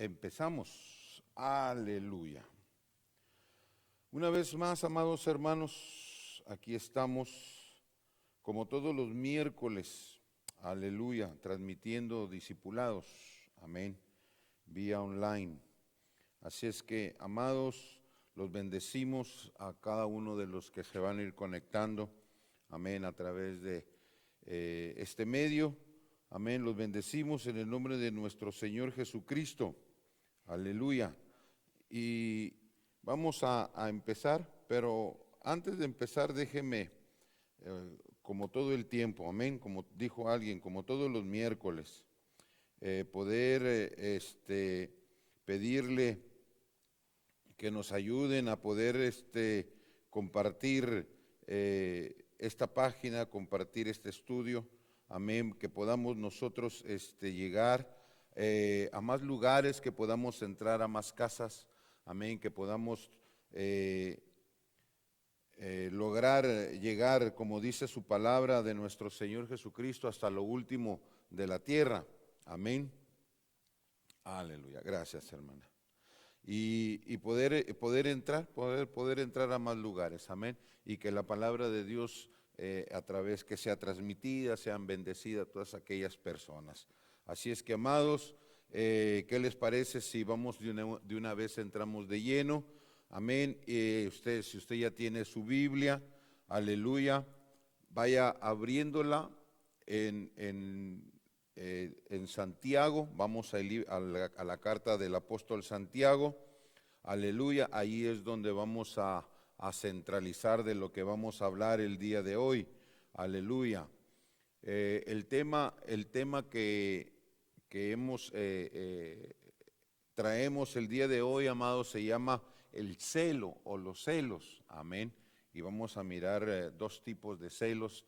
Empezamos. Aleluya. Una vez más, amados hermanos, aquí estamos como todos los miércoles, aleluya, transmitiendo discipulados, amén, vía online. Así es que, amados, los bendecimos a cada uno de los que se van a ir conectando, amén, a través de este medio, amén, los bendecimos en el nombre de nuestro Señor Jesucristo, aleluya. Y vamos a empezar, pero antes de empezar déjeme, como todo el tiempo, amén, como dijo alguien, como todos los miércoles, poder pedirle que nos ayuden a poder compartir esta página, compartir este estudio, amén, que podamos nosotros llegar a más lugares, que podamos entrar a más casas, amén, que podamos lograr llegar, como dice su palabra de nuestro Señor Jesucristo, hasta lo último de la tierra, amén. Aleluya, gracias hermana. Y poder entrar a más lugares, amén, y que la palabra de Dios a través que sea transmitida, sean bendecidas todas aquellas personas. Así es que, amados, ¿qué les parece si vamos de una vez, entramos de lleno? Amén. Si usted ya tiene su Biblia, aleluya, vaya abriéndola en Santiago. Vamos a la carta del apóstol Santiago, aleluya. Ahí es donde vamos a centralizar de lo que vamos a hablar el día de hoy, aleluya. El tema que traemos el día de hoy, amados, se llama el celo o los celos, amén. Y vamos a mirar dos tipos de celos,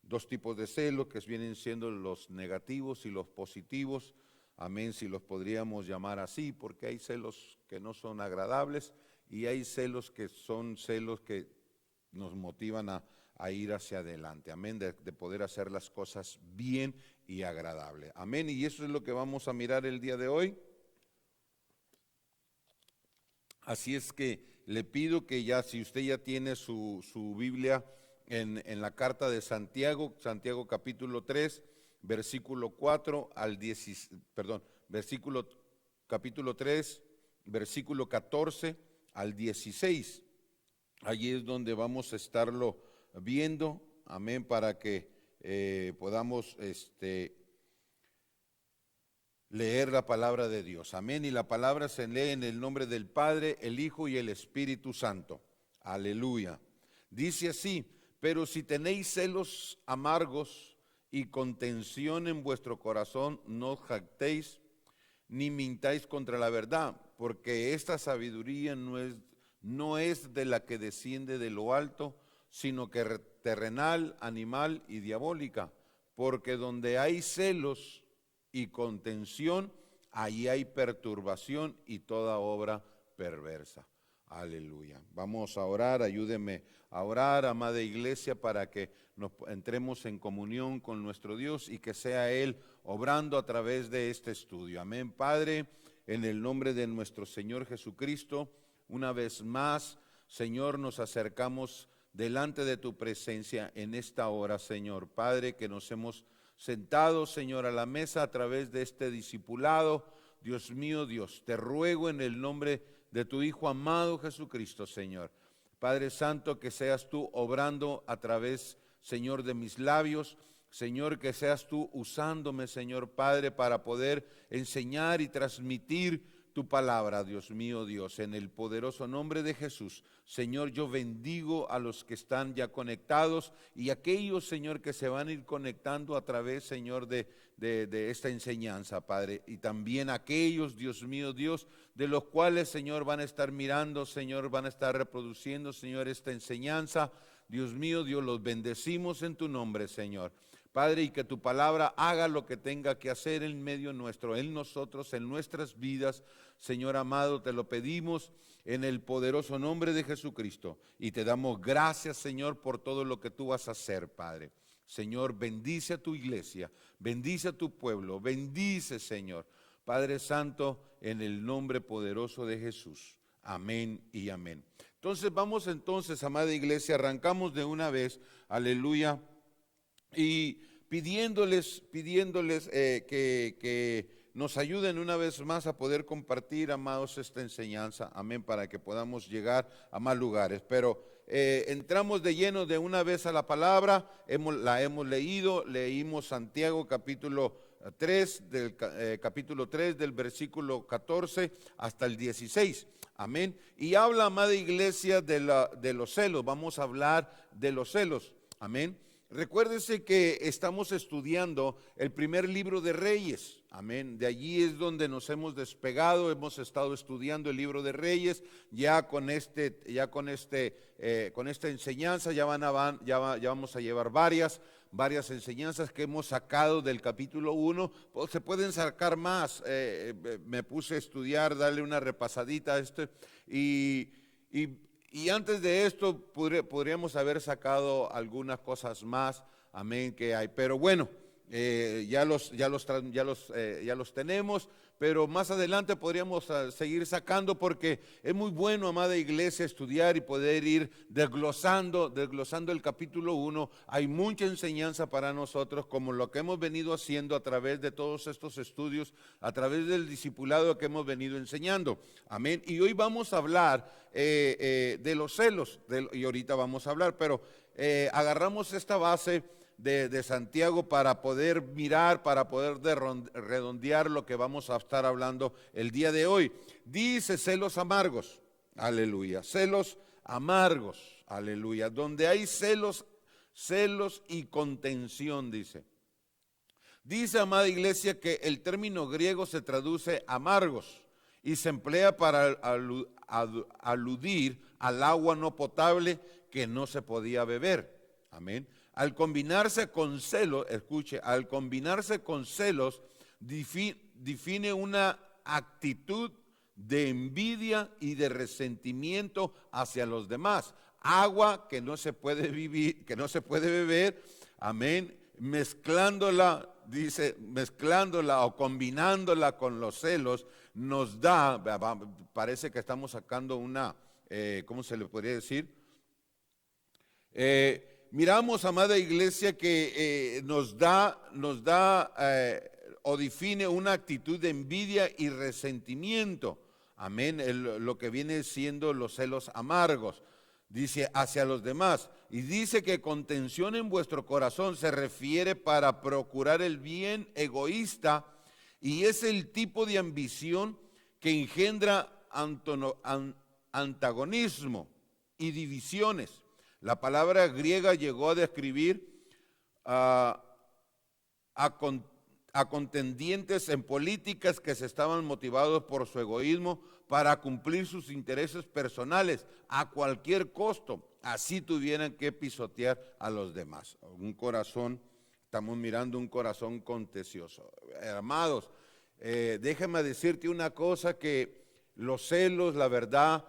dos tipos de celos que vienen siendo los negativos y los positivos, amén, si los podríamos llamar así, porque hay celos que no son agradables y hay celos que son celos que nos motivan a ir hacia adelante, amén, de poder hacer las cosas bien y agradable, amén. Y eso es lo que vamos a mirar el día de hoy. Así es que le pido que ya, si usted ya tiene su Biblia en la carta de Santiago, Santiago capítulo 3, versículo 4 al 10, capítulo 3, versículo 14 al 16. Allí es donde vamos a estarlo viendo, amén, para que podamos leer la palabra de Dios, amén. Y la palabra se lee en el nombre del Padre, el Hijo y el Espíritu Santo, aleluya. Dice así: pero si tenéis celos amargos y contención en vuestro corazón, no os jactéis ni mintáis contra la verdad, porque esta sabiduría no es de la que desciende de lo alto, sino que terrenal, animal y diabólica. Porque donde hay celos y contención, ahí hay perturbación y toda obra perversa. Aleluya. Vamos a orar, ayúdeme a orar, amada iglesia, para que nos entremos en comunión con nuestro Dios y que sea Él obrando a través de este estudio. Amén, Padre, en el nombre de nuestro Señor Jesucristo, una vez más, Señor, nos acercamos delante de tu presencia en esta hora, Señor. Padre, que nos hemos sentado, Señor, a la mesa a través de este discipulado. Dios mío, Dios, te ruego en el nombre de tu Hijo amado Jesucristo, Señor. Padre Santo, que seas tú obrando a través, Señor, de mis labios. Señor, que seas tú usándome, Señor Padre, para poder enseñar y transmitir tu palabra, Dios mío, Dios, en el poderoso nombre de Jesús. Señor, yo bendigo a los que están ya conectados y aquellos, Señor, que se van a ir conectando a través, Señor, de esta enseñanza, Padre, y también aquellos, Dios mío, Dios, de los cuales, Señor, van a estar mirando, Señor, van a estar reproduciendo, Señor, esta enseñanza. Dios mío, Dios, los bendecimos en tu nombre, Señor. Padre, y que tu palabra haga lo que tenga que hacer en medio nuestro, en nosotros, en nuestras vidas. Señor amado, te lo pedimos en el poderoso nombre de Jesucristo. Y te damos gracias, Señor, por todo lo que tú vas a hacer, Padre. Señor, bendice a tu iglesia, bendice a tu pueblo, bendice, Señor. Padre Santo, en el nombre poderoso de Jesús. Amén y amén. Entonces vamos entonces, amada iglesia, arrancamos de una vez, aleluya, y pidiéndoles que nos ayuden una vez más a poder compartir, amados, esta enseñanza, amén, para que podamos llegar a más lugares. Pero entramos de lleno de una vez a la palabra, la hemos leído, leímos Santiago capítulo 3, capítulo 3 del versículo 14 hasta el 16. Amén. Y habla, amada iglesia, de los celos. Vamos a hablar de los celos. Amén. Recuérdese que estamos estudiando el primer libro de Reyes. Amén. De allí es donde nos hemos despegado. Hemos estado estudiando el libro de Reyes. Ya con esta enseñanza ya vamos a llevar varias enseñanzas que hemos sacado del capítulo 1, pues se pueden sacar más. Me puse a estudiar, darle una repasadita a esto, y antes de esto podríamos haber sacado algunas cosas más, amén, que hay, pero bueno, ya los tenemos, pero más adelante podríamos seguir sacando, porque es muy bueno, amada iglesia, estudiar y poder ir desglosando el capítulo 1. Hay mucha enseñanza para nosotros, como lo que hemos venido haciendo a través de todos estos estudios, a través del discipulado que hemos venido enseñando. Amén. Y hoy vamos a hablar de los celos, y ahorita vamos a hablar, pero agarramos esta base de Santiago para poder mirar, para poder redondear lo que vamos a estar hablando el día de hoy. Dice celos amargos, aleluya, celos amargos, aleluya, donde hay celos y contención, dice. Dice, amada iglesia, que el término griego se traduce amargos y se emplea para aludir al agua no potable que no se podía beber. Amén. Al combinarse con celos, escuche, al combinarse con celos, define una actitud de envidia y de resentimiento hacia los demás. Agua que no se puede vivir, que no se puede beber, amén, mezclándola o combinándola con los celos, nos da, parece que estamos sacando una, ¿cómo se le podría decir? Miramos, amada iglesia, que nos da o define una actitud de envidia y resentimiento. Amén, lo que viene siendo los celos amargos, dice, hacia los demás. Y dice que contención en vuestro corazón se refiere para procurar el bien egoísta, y es el tipo de ambición que engendra antagonismo y divisiones. La palabra griega llegó a describir a contendientes en políticas que se estaban motivados por su egoísmo para cumplir sus intereses personales a cualquier costo, así tuvieran que pisotear a los demás. Estamos mirando un corazón contencioso. Amados, déjame decirte una cosa, que los celos, la verdad,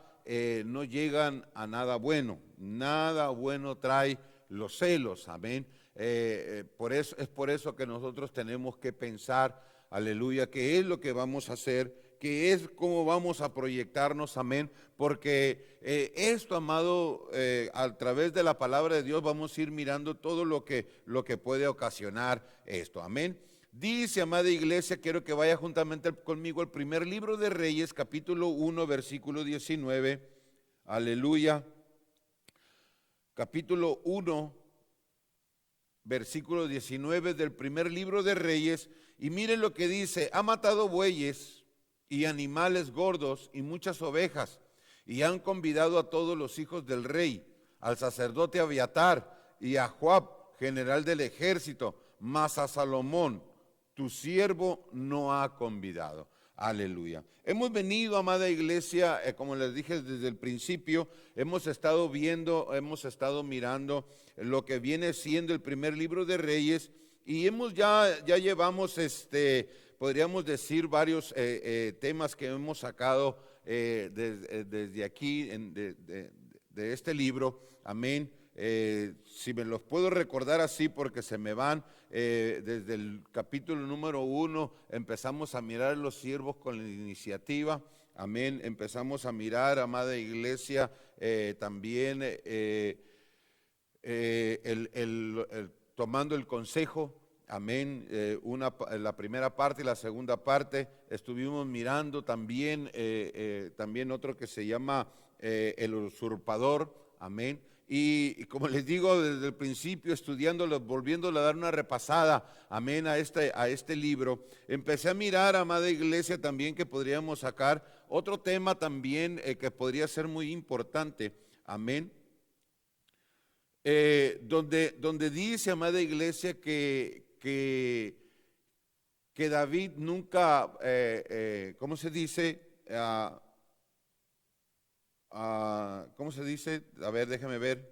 no llegan a nada bueno. Nada bueno trae los celos, amén. Es por eso que nosotros tenemos que pensar, aleluya, qué es lo que vamos a hacer, qué es cómo vamos a proyectarnos, amén. Porque esto, amado, a través de la palabra de Dios vamos a ir mirando todo lo que puede ocasionar esto, amén. Dice, amada iglesia, quiero que vaya juntamente conmigo al primer libro de Reyes, capítulo 1, versículo 19, aleluya. Capítulo 1, versículo 19 del primer libro de Reyes, y miren lo que dice: ha matado bueyes y animales gordos y muchas ovejas, y han convidado a todos los hijos del rey, al sacerdote Abiatar y a Joab, general del ejército, mas a Salomón, tu siervo, no ha convidado. Aleluya. Hemos venido, amada iglesia, como les dije desde el principio, hemos estado mirando lo que viene siendo el primer libro de Reyes, y ya llevamos, podríamos decir, varios temas que hemos sacado desde aquí, de este libro, amén. Si me los puedo recordar así porque se me van, desde el capítulo número 1 empezamos a mirar a los siervos con la iniciativa, amén. Empezamos a mirar, amada iglesia, también tomando el consejo, amén. La primera parte y la segunda parte estuvimos mirando también, también otro que se llama el usurpador, amén. Y como les digo desde el principio, estudiándolo, volviéndole a dar una repasada, amén, a este libro, empecé a mirar, amada iglesia, también que podríamos sacar otro tema también que podría ser muy importante, amén. Donde dice, amada iglesia, que David nunca, ¿cómo se dice? ¿Cómo se dice? A ver, déjame ver.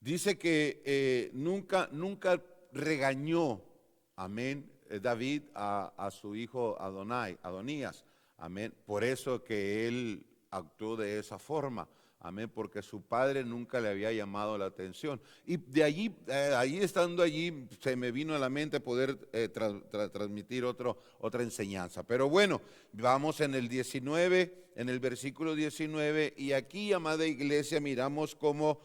Dice que nunca regañó, amén, David a su hijo Adonías, amén. Por eso que él actuó de esa forma, amén, porque su padre nunca le había llamado la atención. Y de allí, estando allí, se me vino a la mente poder transmitir otra enseñanza. Pero bueno, vamos en el 19, en el versículo 19, y aquí, amada iglesia, miramos cómo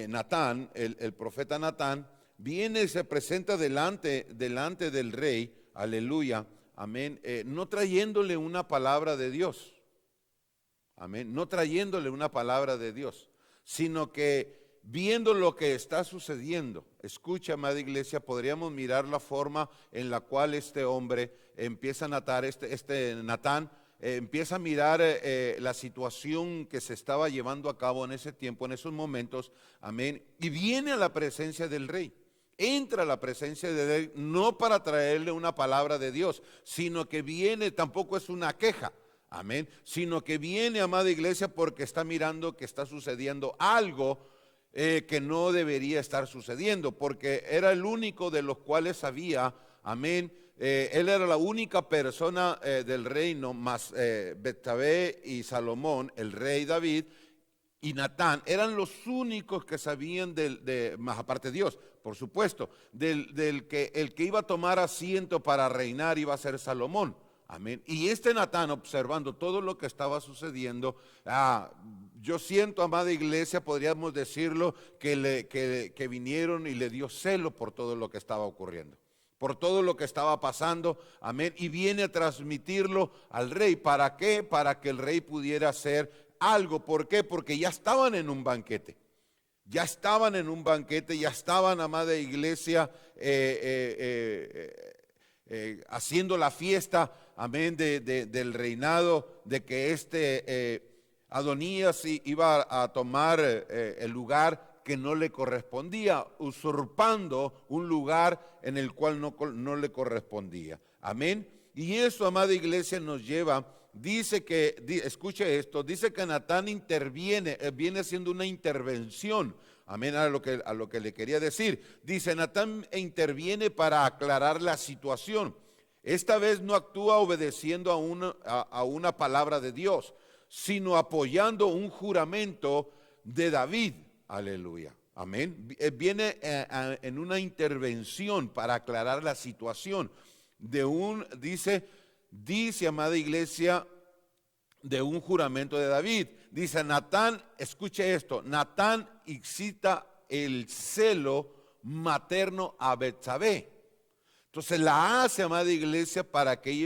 Natán, el profeta Natán, viene y se presenta delante del rey, aleluya, amén, no trayéndole una palabra de Dios, amén, no trayéndole una palabra de Dios, sino que viendo lo que está sucediendo. Escucha, amada iglesia, podríamos mirar la forma en la cual este hombre empieza a Natán, Natán, empieza a mirar la situación que se estaba llevando a cabo en ese tiempo, en esos momentos, amén, y viene a la presencia del rey. Entra a la presencia de Dios no para traerle una palabra de Dios, sino que viene, tampoco es una queja, amén, sino que viene, amada iglesia, porque está mirando que está sucediendo algo que no debería estar sucediendo, porque era el único de los cuales sabía, amén. Él era la única persona del reino, más Betsabé y Salomón, el rey David y Natán, eran los únicos que sabían más aparte de Dios, por supuesto, el que iba a tomar asiento para reinar iba a ser Salomón, amén. Y Natán, observando todo lo que estaba sucediendo, yo siento, amada iglesia, podríamos decirlo, que vinieron y le dio celo por todo lo que estaba ocurriendo, por todo lo que estaba pasando, amén, y viene a transmitirlo al rey. ¿Para qué? Para que el rey pudiera hacer algo. ¿Por qué? Porque ya estaban en un banquete, ya estaban, amada iglesia, haciendo la fiesta, amén, del reinado, de que Adonías iba a tomar el lugar que no le correspondía, usurpando un lugar en el cual no le correspondía, amén. Y eso, amada iglesia, nos lleva, dice que, escuche esto, dice que Natán interviene, viene haciendo una intervención, amén, a lo que le quería decir. Dice, Natán interviene para aclarar la situación. Esta vez no actúa obedeciendo a una palabra de Dios, sino apoyando un juramento de David, aleluya, amén. Viene en una intervención para aclarar la situación dice, amada iglesia, de un juramento de David. Dice Natán, escuche esto, Natán excita el celo materno a Betsabé. Entonces la hace, amada iglesia, para que ella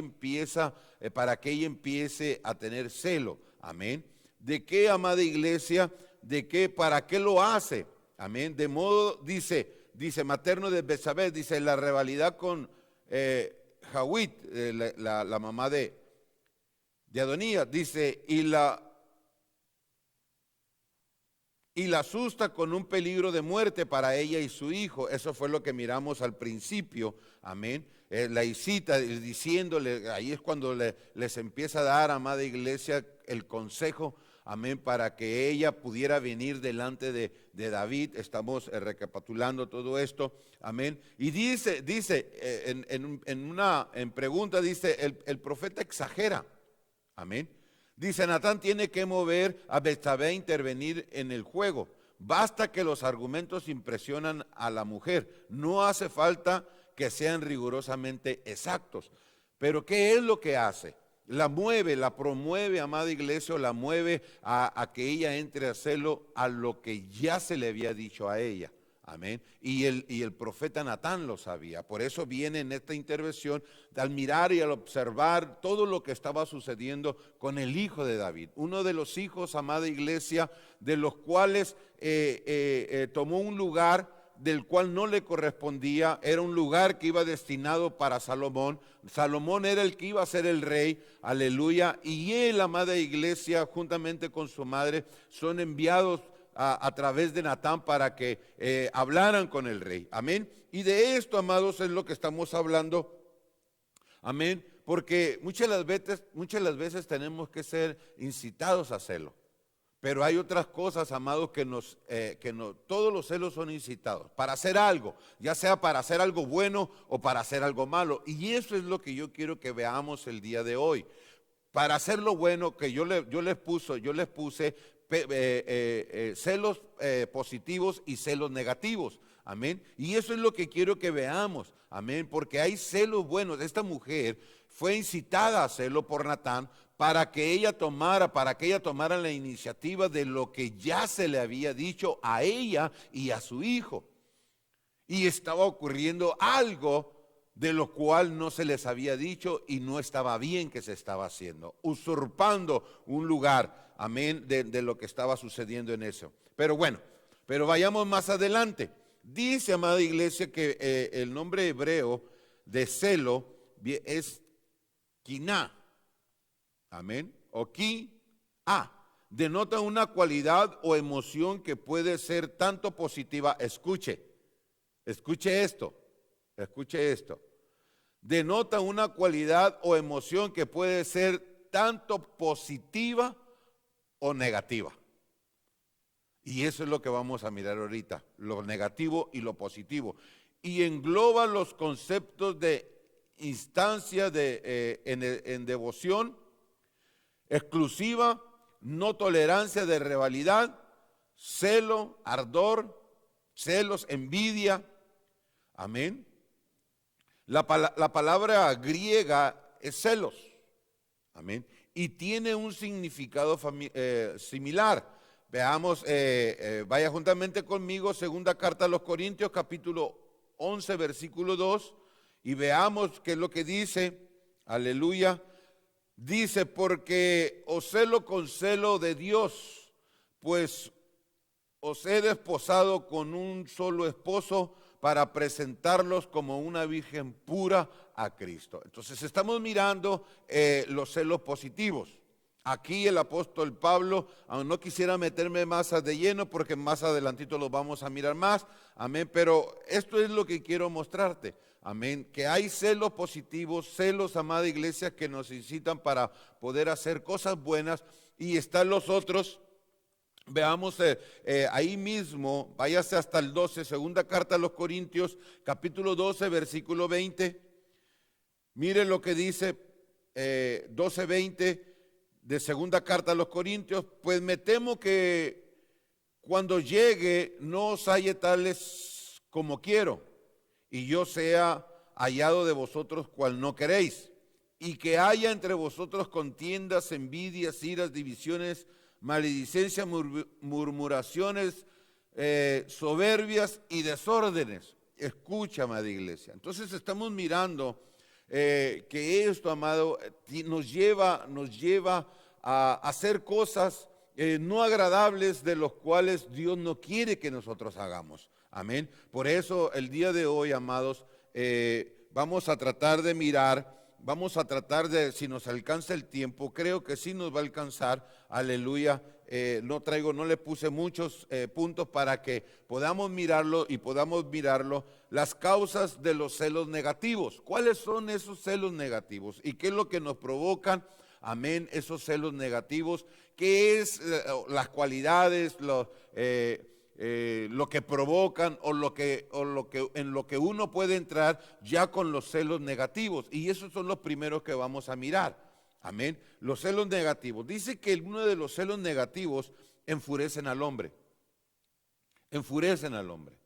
empiece a tener celo, amén. ¿De qué, amada iglesia? ¿De qué? ¿Para qué lo hace? Amén. De modo, dice materno de Betsabé, dice la rivalidad con Jawit, la mamá de Adonías, dice, y la asusta con un peligro de muerte para ella y su hijo. Eso fue lo que miramos al principio, amén. La incita diciéndole, ahí es cuando les empieza a dar, amada iglesia, el consejo, amén, para que ella pudiera venir delante de David. Estamos recapitulando todo esto, amén. Y dice en pregunta, dice, el profeta exagera, Amén. Dice, Natán tiene que mover a Betsabé a intervenir en el juego. Basta que los argumentos impresionan a la mujer. No hace falta que sean rigurosamente exactos. Pero ¿qué es lo que hace? La mueve, la promueve, amada iglesia, o la mueve a que ella entre a hacerlo a lo que ya se le había dicho a ella. Amén. Y el profeta Natán lo sabía. Por eso viene en esta intervención al mirar y al observar todo lo que estaba sucediendo con el hijo de David. Uno de los hijos, amada iglesia, de los cuales tomó un lugar del cual no le correspondía. Era un lugar que iba destinado para Salomón. Salomón era el que iba a ser el rey, aleluya. Y él, amada iglesia, juntamente con su madre, son enviados a través de Natán para que hablaran con el rey. Amén. Y de esto, amados, es lo que estamos hablando. Amén. Porque muchas de las veces tenemos que ser incitados a hacerlo. Pero hay otras cosas, amados, que todos los celos son incitados para hacer algo, ya sea para hacer algo bueno o para hacer algo malo. Y eso es lo que yo quiero que veamos el día de hoy. Para hacer lo bueno, que yo les puse celos positivos y celos negativos. Amén. Y eso es lo que quiero que veamos. Amén. Porque hay celos buenos. Esta mujer fue incitada a hacerlo por Natán para que ella tomara la iniciativa de lo que ya se le había dicho a ella y a su hijo. Y estaba ocurriendo algo de lo cual no se les había dicho y no estaba bien que se estaba haciendo, usurpando un lugar, amén, de lo que estaba sucediendo en eso. Pero bueno, vayamos más adelante. Dice, amada iglesia, que el nombre hebreo de celo es kiná, amén, o ki-a. Denota una cualidad o emoción que puede ser tanto positiva. Escuche esto. Denota una cualidad o emoción que puede ser tanto positiva o negativa. Y eso es lo que vamos a mirar ahorita, lo negativo y lo positivo. Y engloba los conceptos de instancia en devoción exclusiva, no tolerancia de rivalidad, celo, ardor, celos, envidia. Amén. La palabra griega es celos. Amén. Y tiene un significado similar. Veamos, vaya juntamente conmigo, segunda carta a los Corintios, capítulo 11, versículo 2, y veamos qué es lo que dice. Aleluya. Dice, porque os celo con celo de Dios, pues os he desposado con un solo esposo para presentarlos como una virgen pura a Cristo. Entonces estamos mirando los celos positivos. Aquí el apóstol Pablo, aunque no quisiera meterme más de lleno porque más adelantito lo vamos a mirar más, amén, pero esto es lo que quiero mostrarte, amén, que hay celos positivos, celos, amada iglesia, que nos incitan para poder hacer cosas buenas, y están los otros. Veamos ahí mismo, váyase hasta el 12, segunda carta a los Corintios, capítulo 12, versículo 20. Mire lo que dice 12, 20 de segunda carta a los Corintios. Pues me temo que cuando llegue no os halle tales como quiero, y yo sea hallado de vosotros cual no queréis, y que haya entre vosotros contiendas, envidias, iras, divisiones, maledicencia, murmuraciones, soberbias y desórdenes. Escucha, amada iglesia. Entonces estamos mirando que esto, amado, nos lleva a hacer cosas no agradables, de los cuales Dios no quiere que nosotros hagamos. Amén. Por eso el día de hoy, amados, vamos a tratar de mirar. Vamos a tratar de, si nos alcanza el tiempo, creo que sí nos va a alcanzar, aleluya. No le puse muchos puntos para que podamos mirarlo las causas de los celos negativos. ¿Cuáles son esos celos negativos? ¿Y qué es lo que nos provocan? Amén, esos celos negativos. ¿Qué es las cualidades, lo que provocan en lo que uno puede entrar ya con los celos negativos? Y esos son los primeros que vamos a mirar. Amén. Los celos negativos. Dice que uno de los celos negativos enfurecen al hombre. Enfurecen al hombre.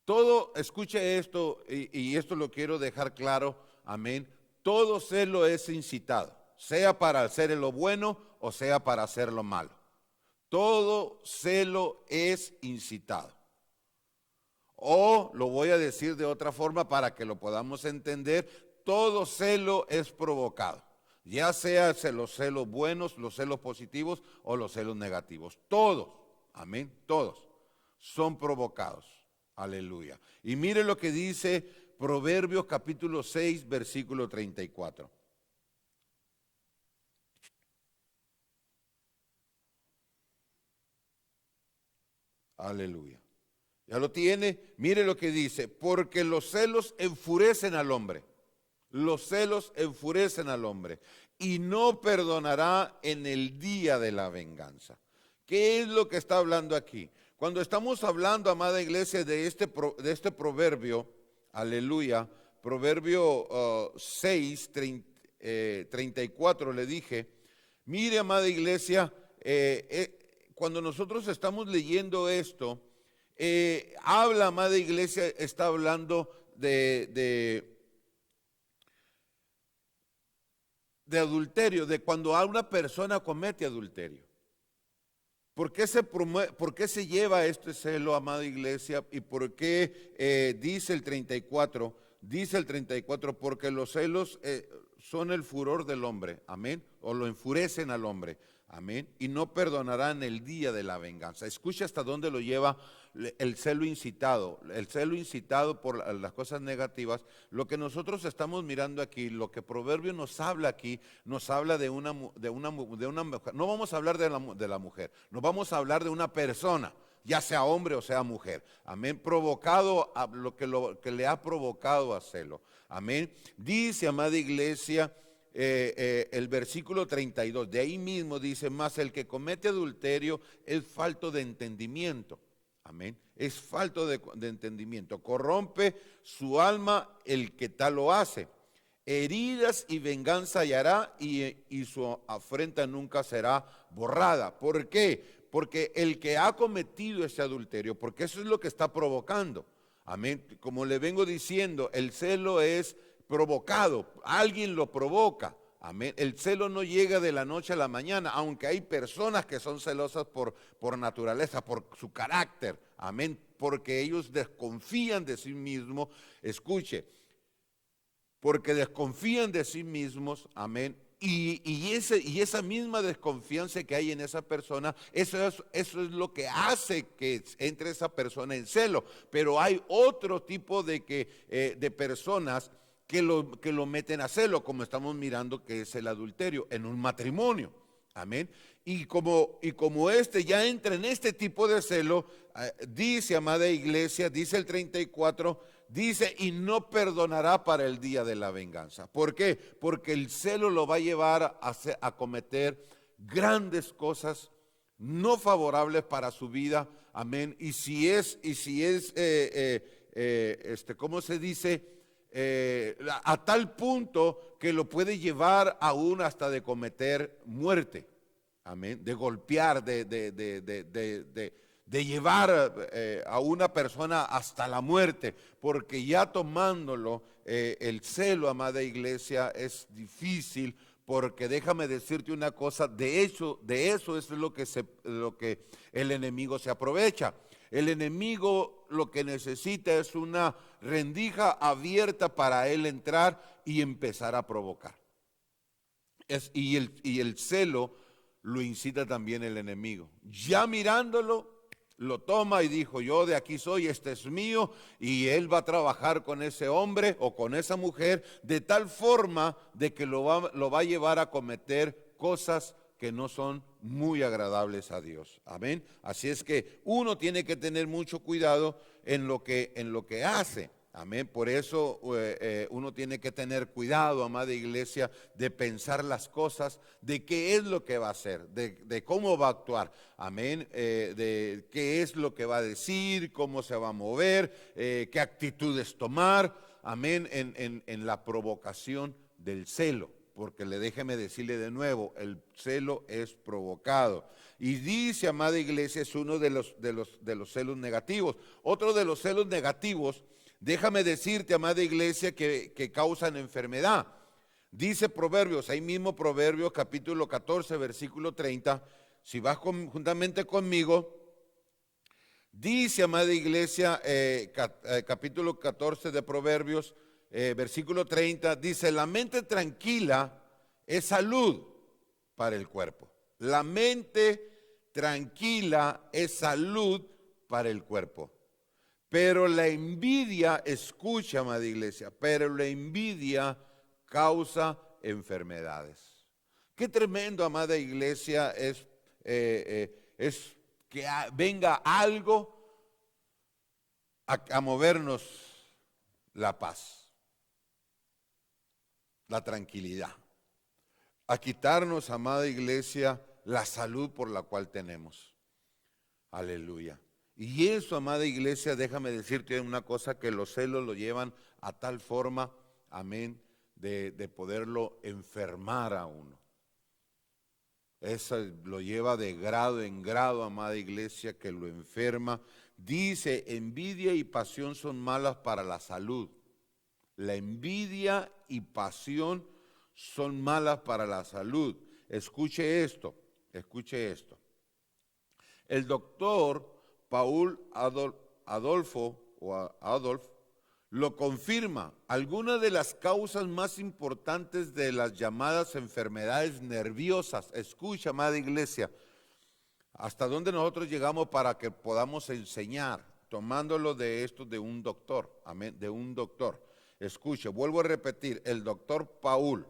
Todo, escuche esto, y esto lo quiero dejar claro, amén. Todo celo es incitado, sea para hacer lo bueno o sea para hacer lo malo. Todo celo es incitado. O lo voy a decir de otra forma para que lo podamos entender, todo celo es provocado. Ya sea los celos buenos, los celos positivos o los celos negativos. Todos, amén, todos son provocados. Aleluya. Y mire lo que dice Proverbios capítulo 6, versículo 34. Aleluya. ¿Ya lo tiene? Mire lo que dice, porque los celos enfurecen al hombre. Los celos enfurecen al hombre y no perdonará en el día de la venganza. ¿Qué es lo que está hablando aquí? Cuando estamos hablando, amada iglesia, de este proverbio, aleluya, proverbio 6, 34, le dije, mire, amada iglesia, cuando nosotros estamos leyendo esto, habla, amada iglesia, está hablando de adulterio, de cuando a una persona comete adulterio. ¿Por qué se lleva este celo, amada iglesia? ¿Y por qué dice el 34? Dice el 34, porque los celos son el furor del hombre, amén, o lo enfurecen al hombre, amén, y no perdonarán el día de la venganza. Escucha hasta dónde lo lleva el celo incitado por las cosas negativas. Lo que nosotros estamos mirando aquí, lo que Proverbio nos habla aquí, nos habla de una mujer. No vamos a hablar de la mujer, nos vamos a hablar de una persona, ya sea hombre o sea mujer, amén, provocado a lo que le ha provocado a celo, amén. Dice, amada iglesia, el versículo 32, de ahí mismo dice, más el que comete adulterio es falto de entendimiento. Amén. Es falto de entendimiento. Corrompe su alma el que tal lo hace. Heridas y venganza hallará y su afrenta nunca será borrada. ¿Por qué? Porque el que ha cometido ese adulterio, porque eso es lo que está provocando. Amén. Como le vengo diciendo, el celo es provocado. Alguien lo provoca. Amén. El celo no llega de la noche a la mañana, aunque hay personas que son celosas por naturaleza, por su carácter. Amén. Porque ellos desconfían de sí mismos. Escuche, porque desconfían de sí mismos. Amén. Y esa misma desconfianza que hay en esa persona, eso es lo que hace que entre esa persona en celo. Pero hay otro tipo de personas que lo meten a celo, como estamos mirando que es el adulterio en un matrimonio. Amén. Y como este ya entra en este tipo de celo, dice, amada iglesia, dice el 34, dice, y no perdonará para el día de la venganza. ¿Por qué? Porque el celo lo va a llevar a cometer grandes cosas no favorables para su vida. Amén. Y si es, ¿cómo se dice? A tal punto que lo puede llevar aún hasta de cometer muerte, amén, de golpear, de llevar a una persona hasta la muerte, porque ya tomándolo, el celo, amada iglesia, es difícil, porque déjame decirte una cosa, de eso es lo que el enemigo se aprovecha. El enemigo lo que necesita es una rendija abierta para él entrar y empezar a provocar. Y el celo lo incita también el enemigo. Ya mirándolo, lo toma y dijo, yo de aquí soy, este es mío, y él va a trabajar con ese hombre o con esa mujer de tal forma de que lo va a llevar a cometer cosas que no son muy agradables a Dios. Amén. Así es que uno tiene que tener mucho cuidado en lo que hace. Amén. Por eso uno tiene que tener cuidado, amada iglesia, de pensar las cosas, de qué es lo que va a hacer, de cómo va a actuar. Amén. De qué es lo que va a decir, cómo se va a mover, qué actitudes tomar. Amén. En la provocación del celo. porque déjeme decirle de nuevo, el celo es provocado. Y dice, amada iglesia, es uno de los celos negativos. Otro de los celos negativos, déjame decirte, amada iglesia, que causan enfermedad. Dice Proverbios, ahí mismo Proverbios capítulo 14, versículo 30, si vas juntamente conmigo, dice, amada iglesia, capítulo 14 de Proverbios, versículo 30, dice, la mente tranquila es salud para el cuerpo. La mente tranquila es salud para el cuerpo. Pero la envidia, escucha, amada iglesia, pero la envidia causa enfermedades. Qué tremendo, amada iglesia, es que venga algo a movernos la paz, la tranquilidad, a quitarnos, amada iglesia, la salud por la cual tenemos. Aleluya. Y eso, amada iglesia, déjame decirte una cosa, que los celos lo llevan a tal forma, amén, de poderlo enfermar a uno. Eso lo lleva de grado en grado, amada iglesia, que lo enferma. Dice, envidia y pasión son malas para la salud. La envidia y pasión son malas para la salud. Escuche esto, escuche esto. El doctor Paul Adolf lo confirma. Algunas de las causas más importantes de las llamadas enfermedades nerviosas, escucha, amada iglesia, hasta dónde nosotros llegamos para que podamos enseñar, tomándolo de esto de un doctor, amén, de un doctor. Escuche, vuelvo a repetir, el doctor Paul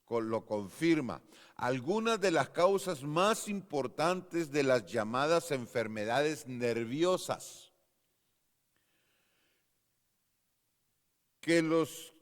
lo confirma. Algunas de las causas más importantes de las llamadas enfermedades nerviosas que los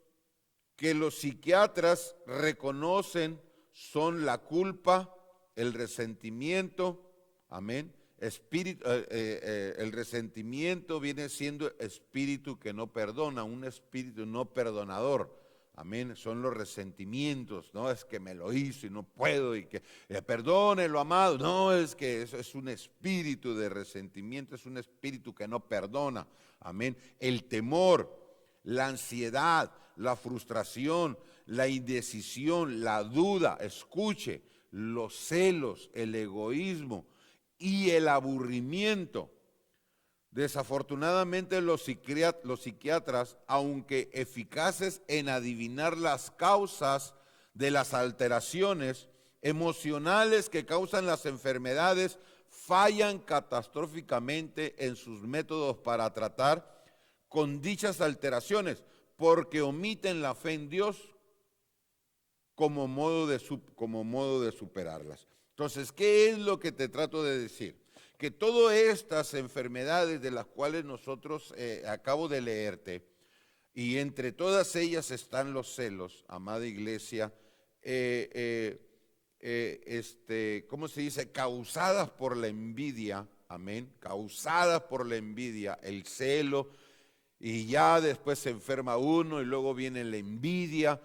psiquiatras reconocen son la culpa, el resentimiento, amén. El resentimiento viene siendo espíritu que no perdona, un espíritu no perdonador. Amén, son los resentimientos, no es que me lo hizo y no puedo y que perdónelo, amado. No, es que eso es un espíritu de resentimiento, es un espíritu que no perdona. Amén, el temor, la ansiedad, la frustración, la indecisión, la duda, escuche, los celos, el egoísmo y el aburrimiento. Desafortunadamente los psiquiatras, aunque eficaces en adivinar las causas de las alteraciones emocionales que causan las enfermedades, fallan catastróficamente en sus métodos para tratar con dichas alteraciones, porque omiten la fe en Dios como modo de superarlas. Entonces, ¿qué es lo que te trato de decir? Que todas estas enfermedades de las cuales nosotros acabo de leerte, y entre todas ellas están los celos, amada iglesia, ¿cómo se dice? Causadas por la envidia, amén, causadas por la envidia, el celo, y ya después se enferma uno y luego viene la envidia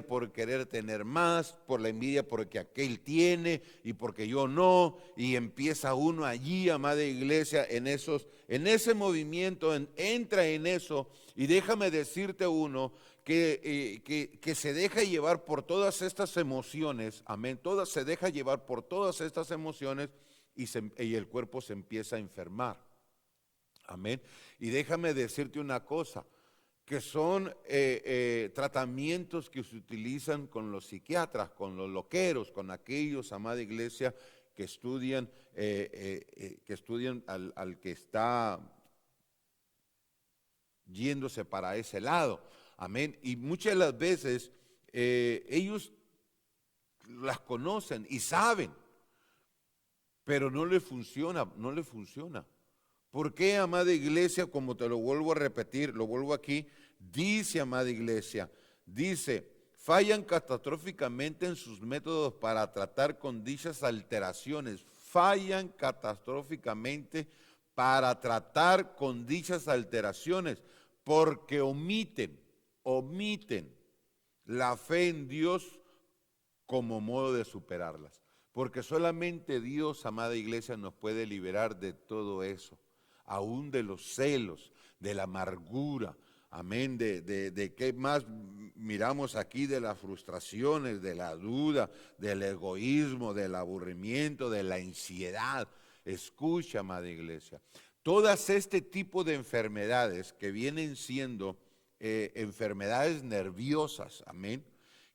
por querer tener más, por la envidia porque aquel tiene y porque yo no, y empieza uno allí, amada iglesia, en ese movimiento, entra en eso, y déjame decirte uno que se deja llevar por todas estas emociones, amén, se deja llevar por todas estas emociones y el cuerpo se empieza a enfermar. Amén. Y déjame decirte una cosa, que son tratamientos que se utilizan con los psiquiatras, con los loqueros, con aquellos, amada iglesia, que estudian, al que está yéndose para ese lado. Amén. Y muchas de las veces ellos las conocen y saben, pero no les funciona, no les funciona. ¿Por qué, amada iglesia? Como te lo vuelvo a repetir, lo vuelvo aquí, dice, amada iglesia, dice, fallan catastróficamente en sus métodos para tratar con dichas alteraciones, fallan catastróficamente para tratar con dichas alteraciones, porque omiten la fe en Dios como modo de superarlas. Porque solamente Dios, amada iglesia, nos puede liberar de todo eso, aún de los celos, de la amargura, amén, de qué más miramos aquí, de las frustraciones, de la duda, del egoísmo, del aburrimiento, de la ansiedad. Escucha, amada iglesia, todas este tipo de enfermedades que vienen siendo enfermedades nerviosas, amén,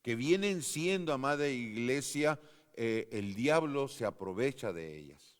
que vienen siendo, amada iglesia, el diablo se aprovecha de ellas.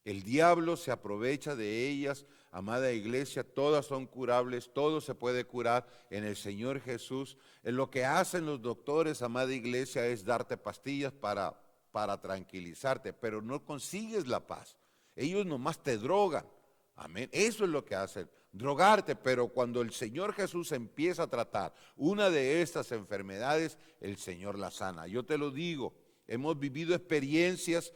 El diablo se aprovecha de ellas, amada iglesia, todas son curables, todo se puede curar en el Señor Jesús. Lo que hacen los doctores, amada iglesia, es darte pastillas para tranquilizarte, pero no consigues la paz. Ellos nomás te drogan, amén. Eso es lo que hacen, drogarte, pero cuando el Señor Jesús empieza a tratar una de estas enfermedades, el Señor la sana. Yo te lo digo, hemos vivido experiencias.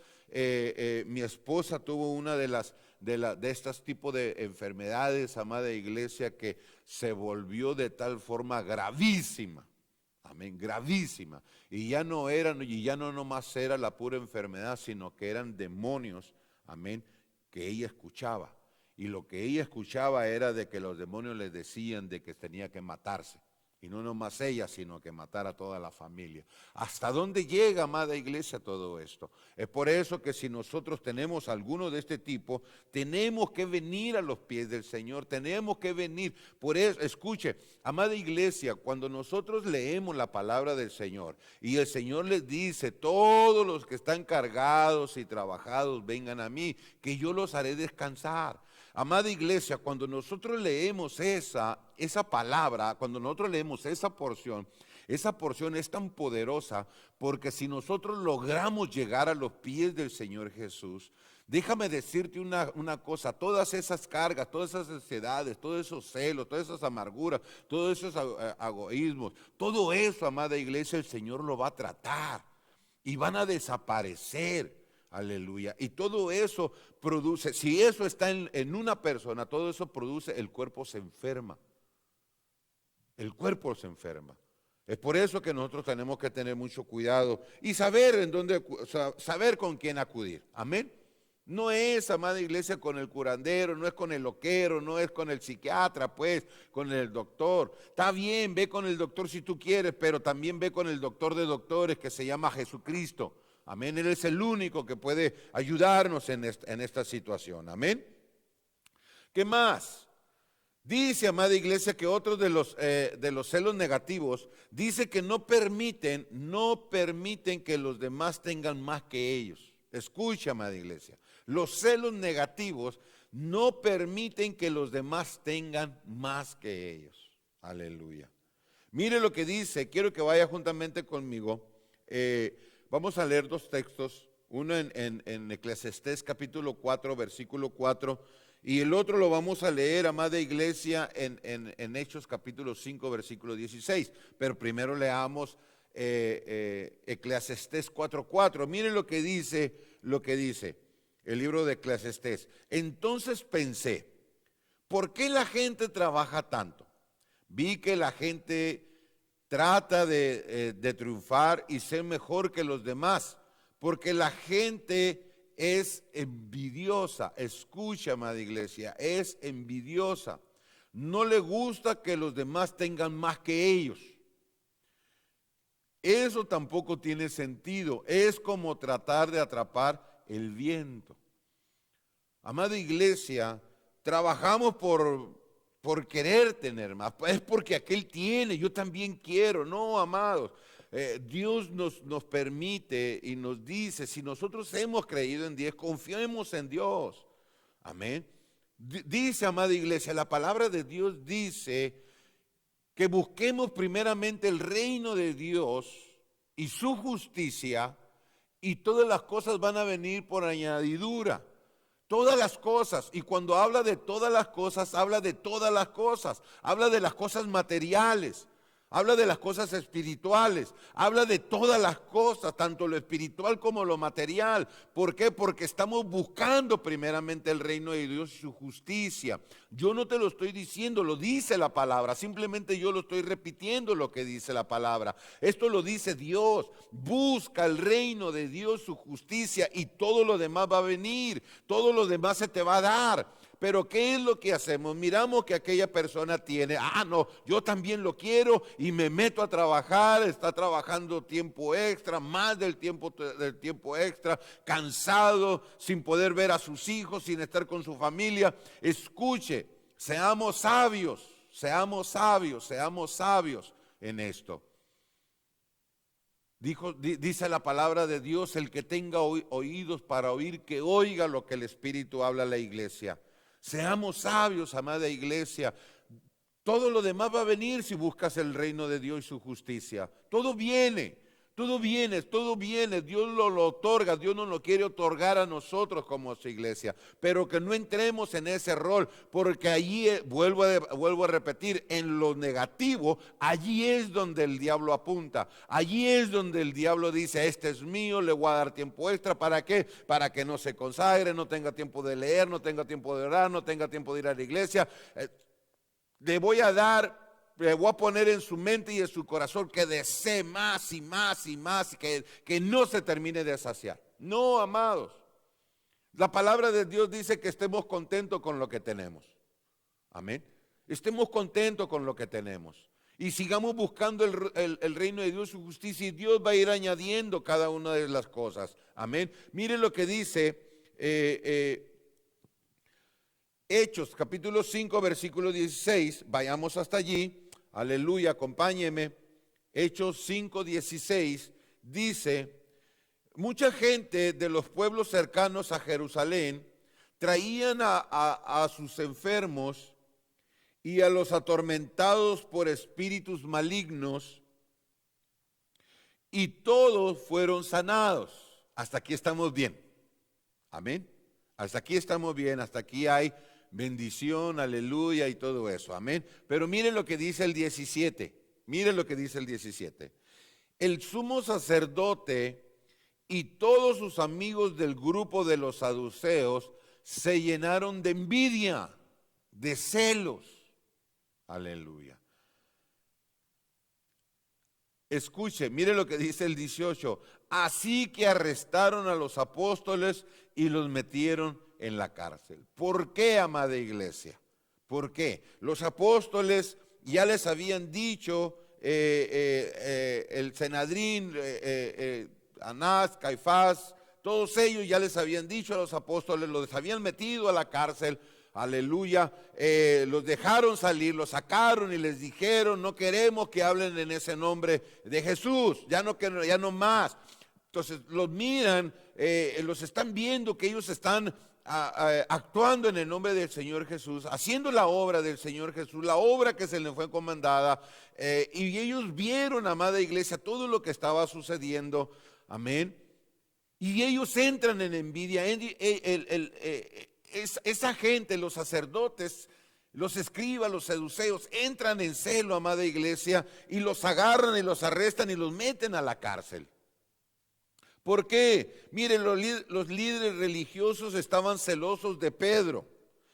Mi esposa tuvo una de estos tipos de enfermedades, amada iglesia, que se volvió de tal forma gravísima, amén, gravísima, y ya no nomás era la pura enfermedad, sino que eran demonios, amén, que ella escuchaba, y lo que ella escuchaba era de que los demonios le decían de que tenía que matarse. Y no nomás ella, sino que matar a toda la familia. ¿Hasta dónde llega, amada iglesia, todo esto? Es por eso que si nosotros tenemos alguno de este tipo, tenemos que venir a los pies del Señor, tenemos que venir. Por eso, escuche, amada iglesia, cuando nosotros leemos la palabra del Señor y el Señor les dice, todos los que están cargados y trabajados, vengan a mí, que yo los haré descansar. Amada iglesia, cuando nosotros leemos esa palabra, cuando nosotros leemos esa porción es tan poderosa, porque si nosotros logramos llegar a los pies del Señor Jesús, déjame decirte una cosa, todas esas cargas, todas esas ansiedades, todos esos celos, todas esas amarguras, todos esos egoísmos, todo eso, amada iglesia, el Señor lo va a tratar y van a desaparecer. Aleluya. Y todo eso produce, si eso está en una persona, todo eso produce, el cuerpo se enferma. El cuerpo se enferma. Es por eso que nosotros tenemos que tener mucho cuidado y saber saber con quién acudir. Amén. No es, amada iglesia, con el curandero, no es con el loquero, no es con el psiquiatra, pues, con el doctor. Está bien, ve con el doctor si tú quieres, pero también ve con el doctor de doctores que se llama Jesucristo. Amén, Él es el único que puede ayudarnos en esta situación. Amén. ¿Qué más? Dice, amada iglesia, que otros de los celos negativos, dice que no permiten que los demás tengan más que ellos. Escucha, amada iglesia, los celos negativos no permiten que los demás tengan más que ellos. Aleluya. Mire lo que dice, quiero que vaya juntamente conmigo. Vamos a leer dos textos, uno en Eclesiastés capítulo 4, versículo 4, y el otro lo vamos a leer, amada iglesia, en Hechos capítulo 5, versículo 16. Pero primero leamos Eclesiastés 4:4. Miren lo que dice el libro de Eclesiastés. Entonces pensé, ¿por qué la gente trabaja tanto? Vi que la gente trata de triunfar y ser mejor que los demás, porque la gente es envidiosa. Escucha, amada iglesia, es envidiosa. No le gusta que los demás tengan más que ellos. Eso tampoco tiene sentido. Es como tratar de atrapar el viento. Amada iglesia, trabajamos por querer tener más, es porque aquel tiene, yo también quiero. No, amados, Dios nos permite y nos dice, si nosotros hemos creído en Dios, confiemos en Dios, amén. Dice, amada iglesia, la palabra de Dios dice que busquemos primeramente el reino de Dios y su justicia, y todas las cosas van a venir por añadidura. Todas las cosas, y cuando habla de todas las cosas, habla de todas las cosas, habla de las cosas materiales. Habla de las cosas espirituales, habla de todas las cosas, tanto lo espiritual como lo material. ¿Por qué? Porque estamos buscando primeramente el reino de Dios y su justicia. Yo no te lo estoy diciendo, lo dice la palabra, simplemente yo lo estoy repitiendo lo que dice la palabra. Esto lo dice Dios, busca el reino de Dios, su justicia, y todo lo demás va a venir, todo lo demás se te va a dar. Pero ¿qué es lo que hacemos? Miramos que aquella persona tiene, no, yo también lo quiero y me meto a trabajar, está trabajando tiempo extra, más del tiempo extra, cansado, sin poder ver a sus hijos, sin estar con su familia. Escuche, seamos sabios, seamos sabios, seamos sabios en esto. Dice la palabra de Dios, el que tenga oídos para oír, que oiga lo que el Espíritu habla a la iglesia. Seamos sabios, amada iglesia. Todo lo demás va a venir si buscas el reino de Dios y su justicia. Todo viene, todo viene, todo viene. Dios lo otorga, Dios no lo quiere otorgar a nosotros como su iglesia. Pero que no entremos en ese rol, porque allí, vuelvo a repetir, en lo negativo, allí es donde el diablo apunta. Allí es donde el diablo dice, este es mío, le voy a dar tiempo extra. ¿Para qué? Para que no se consagre, no tenga tiempo de leer, no tenga tiempo de orar, no tenga tiempo de ir a la iglesia. Le voy a poner en su mente y en su corazón que desee más y más y más, que no se termine de saciar. No, amados. La palabra de Dios dice que estemos contentos con lo que tenemos. Amén. Estemos contentos con lo que tenemos. Y sigamos buscando el reino de Dios, su justicia, y Dios va a ir añadiendo cada una de las cosas. Amén. Miren lo que dice Hechos, capítulo 5, versículo 16, vayamos hasta allí, aleluya, acompáñeme. Hechos 5, 16, dice, mucha gente de los pueblos cercanos a Jerusalén traían a sus enfermos y a los atormentados por espíritus malignos, y todos fueron sanados. Hasta aquí estamos bien, amén. Hasta aquí estamos bien, hasta aquí hay bendición, aleluya y todo eso, amén. Pero miren lo que dice el 17, miren lo que dice el 17. El sumo sacerdote y todos sus amigos del grupo de los saduceos se llenaron de envidia, de celos, aleluya. Escuche, mire lo que dice el 18. Así que arrestaron a los apóstoles y los metieron en la cárcel. ¿Por qué, amada iglesia? ¿Por qué? Los apóstoles ya les habían dicho, el Sanedrín, Anás, Caifás, todos ellos ya les habían dicho a los apóstoles, los habían metido a la cárcel. Aleluya, los dejaron salir, los sacaron y les dijeron, no queremos que hablen en ese nombre de Jesús, ya no más. Entonces los miran, los están viendo que ellos están actuando en el nombre del Señor Jesús, haciendo la obra del Señor Jesús, la obra que se les fue encomendada, y ellos vieron, amada iglesia, todo lo que estaba sucediendo, amén. Y ellos entran en envidia, esa gente, los sacerdotes, los escribas, los saduceos, entran en celo, amada iglesia, y los agarran y los arrestan y los meten a la cárcel. ¿Por qué? Miren, los líderes religiosos estaban celosos de Pedro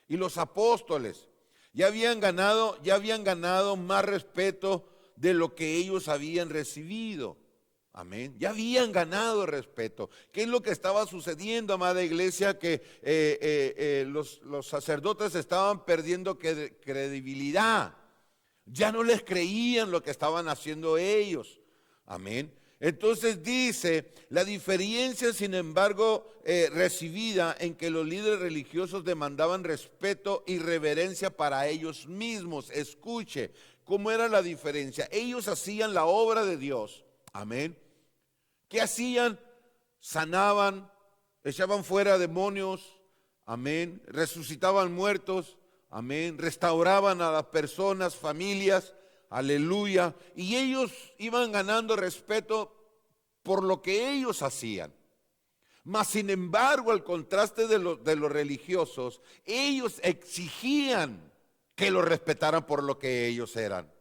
y los apóstoles. Ya habían ganado más respeto de lo que ellos habían recibido. Amén. Ya habían ganado respeto. ¿Qué es lo que estaba sucediendo, amada iglesia? Que los sacerdotes estaban perdiendo credibilidad. Ya no les creían lo que estaban haciendo ellos. Amén. Entonces dice, la diferencia, sin embargo, recibida en que los líderes religiosos demandaban respeto y reverencia para ellos mismos. Escuche, ¿cómo era la diferencia? Ellos hacían la obra de Dios. Amén. ¿Qué hacían? Sanaban, echaban fuera demonios, amén, resucitaban muertos, amén, restauraban a las personas, familias, aleluya, y ellos iban ganando respeto por lo que ellos hacían. Mas sin embargo, al contraste de los religiosos, ellos exigían que los respetaran por lo que ellos eran.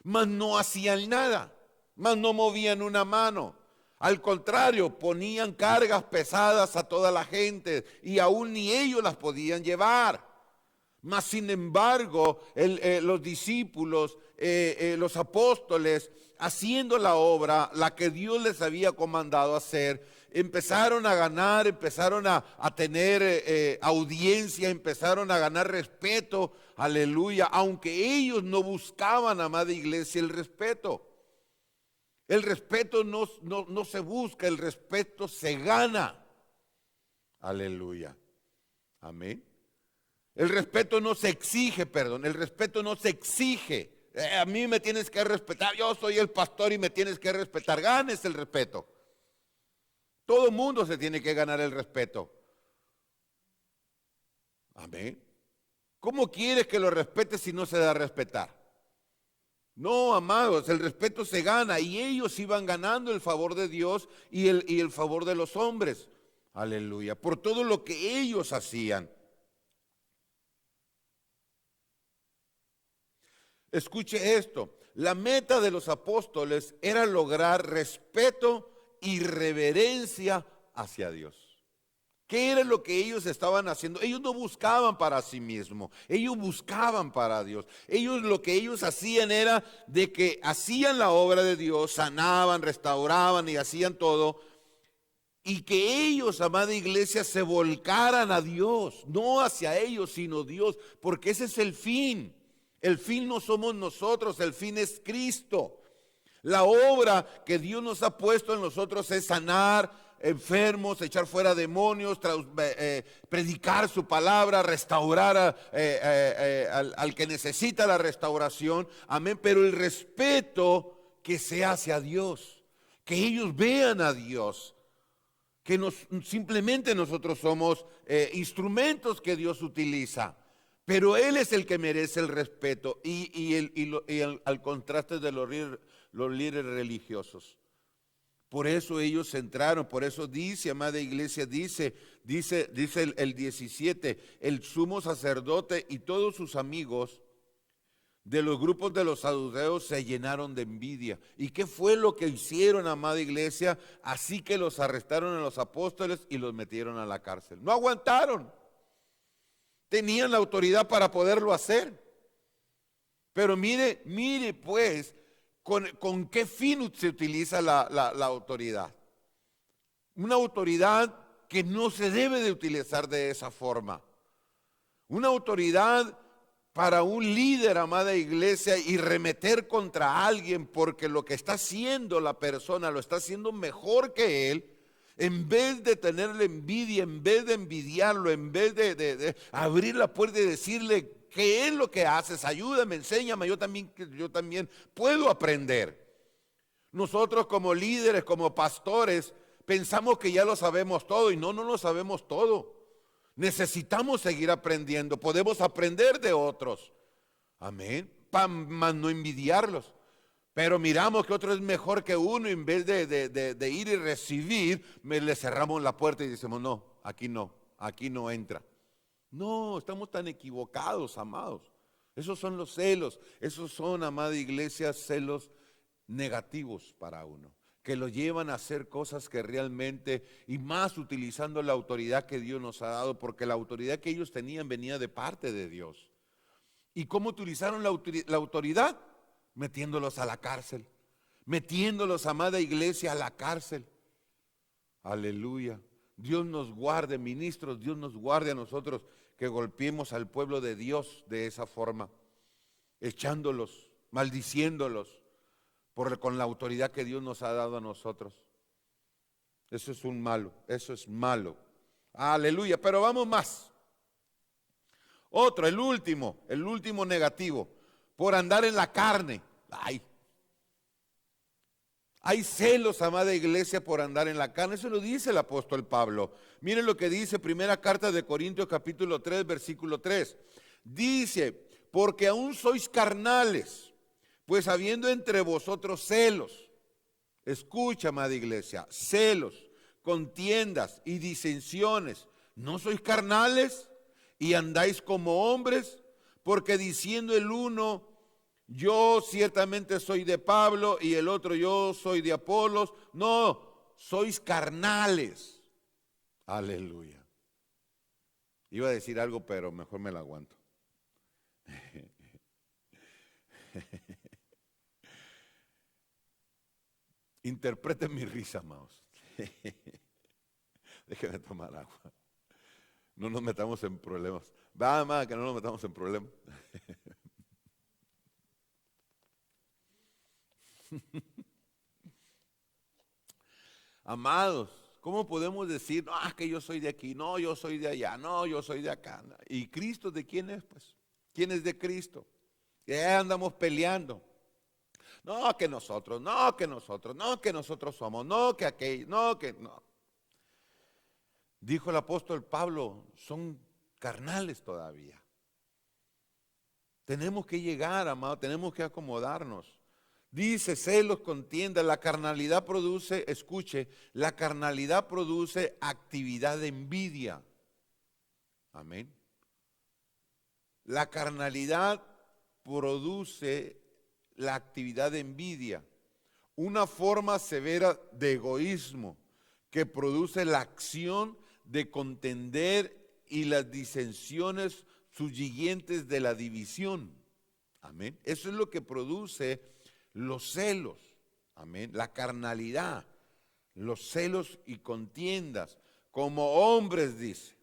mas no hacían nada, mas no movían una mano. Al contrario, ponían cargas pesadas a toda la gente y aún ni ellos las podían llevar. Mas sin embargo, los discípulos, los apóstoles, haciendo la obra, la que Dios les había comandado hacer, empezaron a ganar, empezaron a tener audiencia, empezaron a ganar respeto, aleluya, aunque ellos no buscaban, amada iglesia, el respeto. El respeto no se busca, el respeto se gana, aleluya, amén. El respeto no se exige, perdón, el respeto no se exige. A mí me tienes que respetar, yo soy el pastor y me tienes que respetar. Ganes el respeto. Todo el mundo se tiene que ganar el respeto. Amén. ¿Cómo quieres que lo respetes si no se da a respetar? No, amados, el respeto se gana y ellos iban ganando el favor de Dios y el favor de los hombres. Aleluya, por todo lo que ellos hacían. Escuche esto, la meta de los apóstoles era lograr respeto y reverencia hacia Dios. ¿Qué era lo que ellos estaban haciendo? Ellos no buscaban para sí mismos, ellos buscaban para Dios. Lo que ellos hacían era de que hacían la obra de Dios, sanaban, restauraban y hacían todo. Y que ellos, amada iglesia, se volcaran a Dios, no hacia ellos, sino Dios, porque ese es el fin. El fin no somos nosotros, el fin es Cristo. La obra que Dios nos ha puesto en nosotros es sanar enfermos, echar fuera demonios, predicar su palabra, restaurar al que necesita la restauración. Amén. Pero el respeto que se hace a Dios, que ellos vean a Dios, que simplemente nosotros somos instrumentos que Dios utiliza. Pero Él es el que merece el respeto y al contraste de los líderes religiosos. Por eso ellos entraron, por eso dice, amada iglesia, dice el 17, el sumo sacerdote y todos sus amigos de los grupos de los saduceos se llenaron de envidia. ¿Y qué fue lo que hicieron, amada iglesia? Así que los arrestaron a los apóstoles y los metieron a la cárcel. No aguantaron. Tenían la autoridad para poderlo hacer. Pero mire pues, ¿con qué fin se utiliza la autoridad? Una autoridad que no se debe de utilizar de esa forma. Una autoridad para un líder, amada iglesia, y remeter contra alguien porque lo que está haciendo la persona lo está haciendo mejor que él. En vez de tenerle envidia, en vez de envidiarlo, en vez de abrir la puerta y decirle qué es lo que haces, ayúdame, enséñame, yo también puedo aprender. Nosotros como líderes, como pastores, pensamos que ya lo sabemos todo y no lo sabemos todo. Necesitamos seguir aprendiendo, podemos aprender de otros. Amén, para no envidiarlos. Pero miramos que otro es mejor que uno y en vez de ir y recibir, le cerramos la puerta y decimos, no no entra. No, estamos tan equivocados, amados. Esos son los celos, esos son, amada iglesia, celos negativos para uno, que lo llevan a hacer cosas que realmente, y más utilizando la autoridad que Dios nos ha dado, porque la autoridad que ellos tenían venía de parte de Dios. ¿Y cómo utilizaron la autoridad? Metiéndolos a la cárcel, metiéndolos, amada iglesia, a la cárcel. Aleluya. Dios nos guarde, ministros, Dios nos guarde a nosotros que golpeemos al pueblo de Dios de esa forma, echándolos, maldiciéndolos con la autoridad que Dios nos ha dado a nosotros. Eso es eso es malo. Aleluya, pero vamos más. Otro, el último negativo, por andar en la carne. Hay celos, amada iglesia, por andar en la carne. Eso lo dice el apóstol Pablo. Miren lo que dice primera carta de Corintios capítulo 3, versículo 3. Dice, porque aún sois carnales, pues habiendo entre vosotros celos. Escucha, amada iglesia, celos, contiendas y disensiones. ¿No sois carnales y andáis como hombres? Porque diciendo el uno, yo ciertamente soy de Pablo y el otro yo soy de Apolos. No, sois carnales. Aleluya. Iba a decir algo, pero mejor me la aguanto. Interpreten mi risa, amados. Déjenme tomar agua. No nos metamos en problemas. Va, amada, que no nos metamos en problemas. Amados, ¿cómo podemos decir, no, es que yo soy de aquí, no, yo soy de allá, no, yo soy de acá? ¿Y Cristo de quién es, pues? ¿Quién es de Cristo? Ya andamos peleando. No, que nosotros, no, que nosotros, no, que nosotros somos, no, que aquello, no, que no. Dijo el apóstol Pablo, son carnales todavía. Tenemos que llegar, amado, tenemos que acomodarnos. Dice, celos, contienda, la carnalidad produce, escuche, la carnalidad produce actividad de envidia. Amén. La carnalidad produce la actividad de envidia, una forma severa de egoísmo que produce la acción de contender y las disensiones subsiguientes de la división. Amén. Eso es lo que produce los celos. Amén. La carnalidad, los celos y contiendas, como hombres, dice.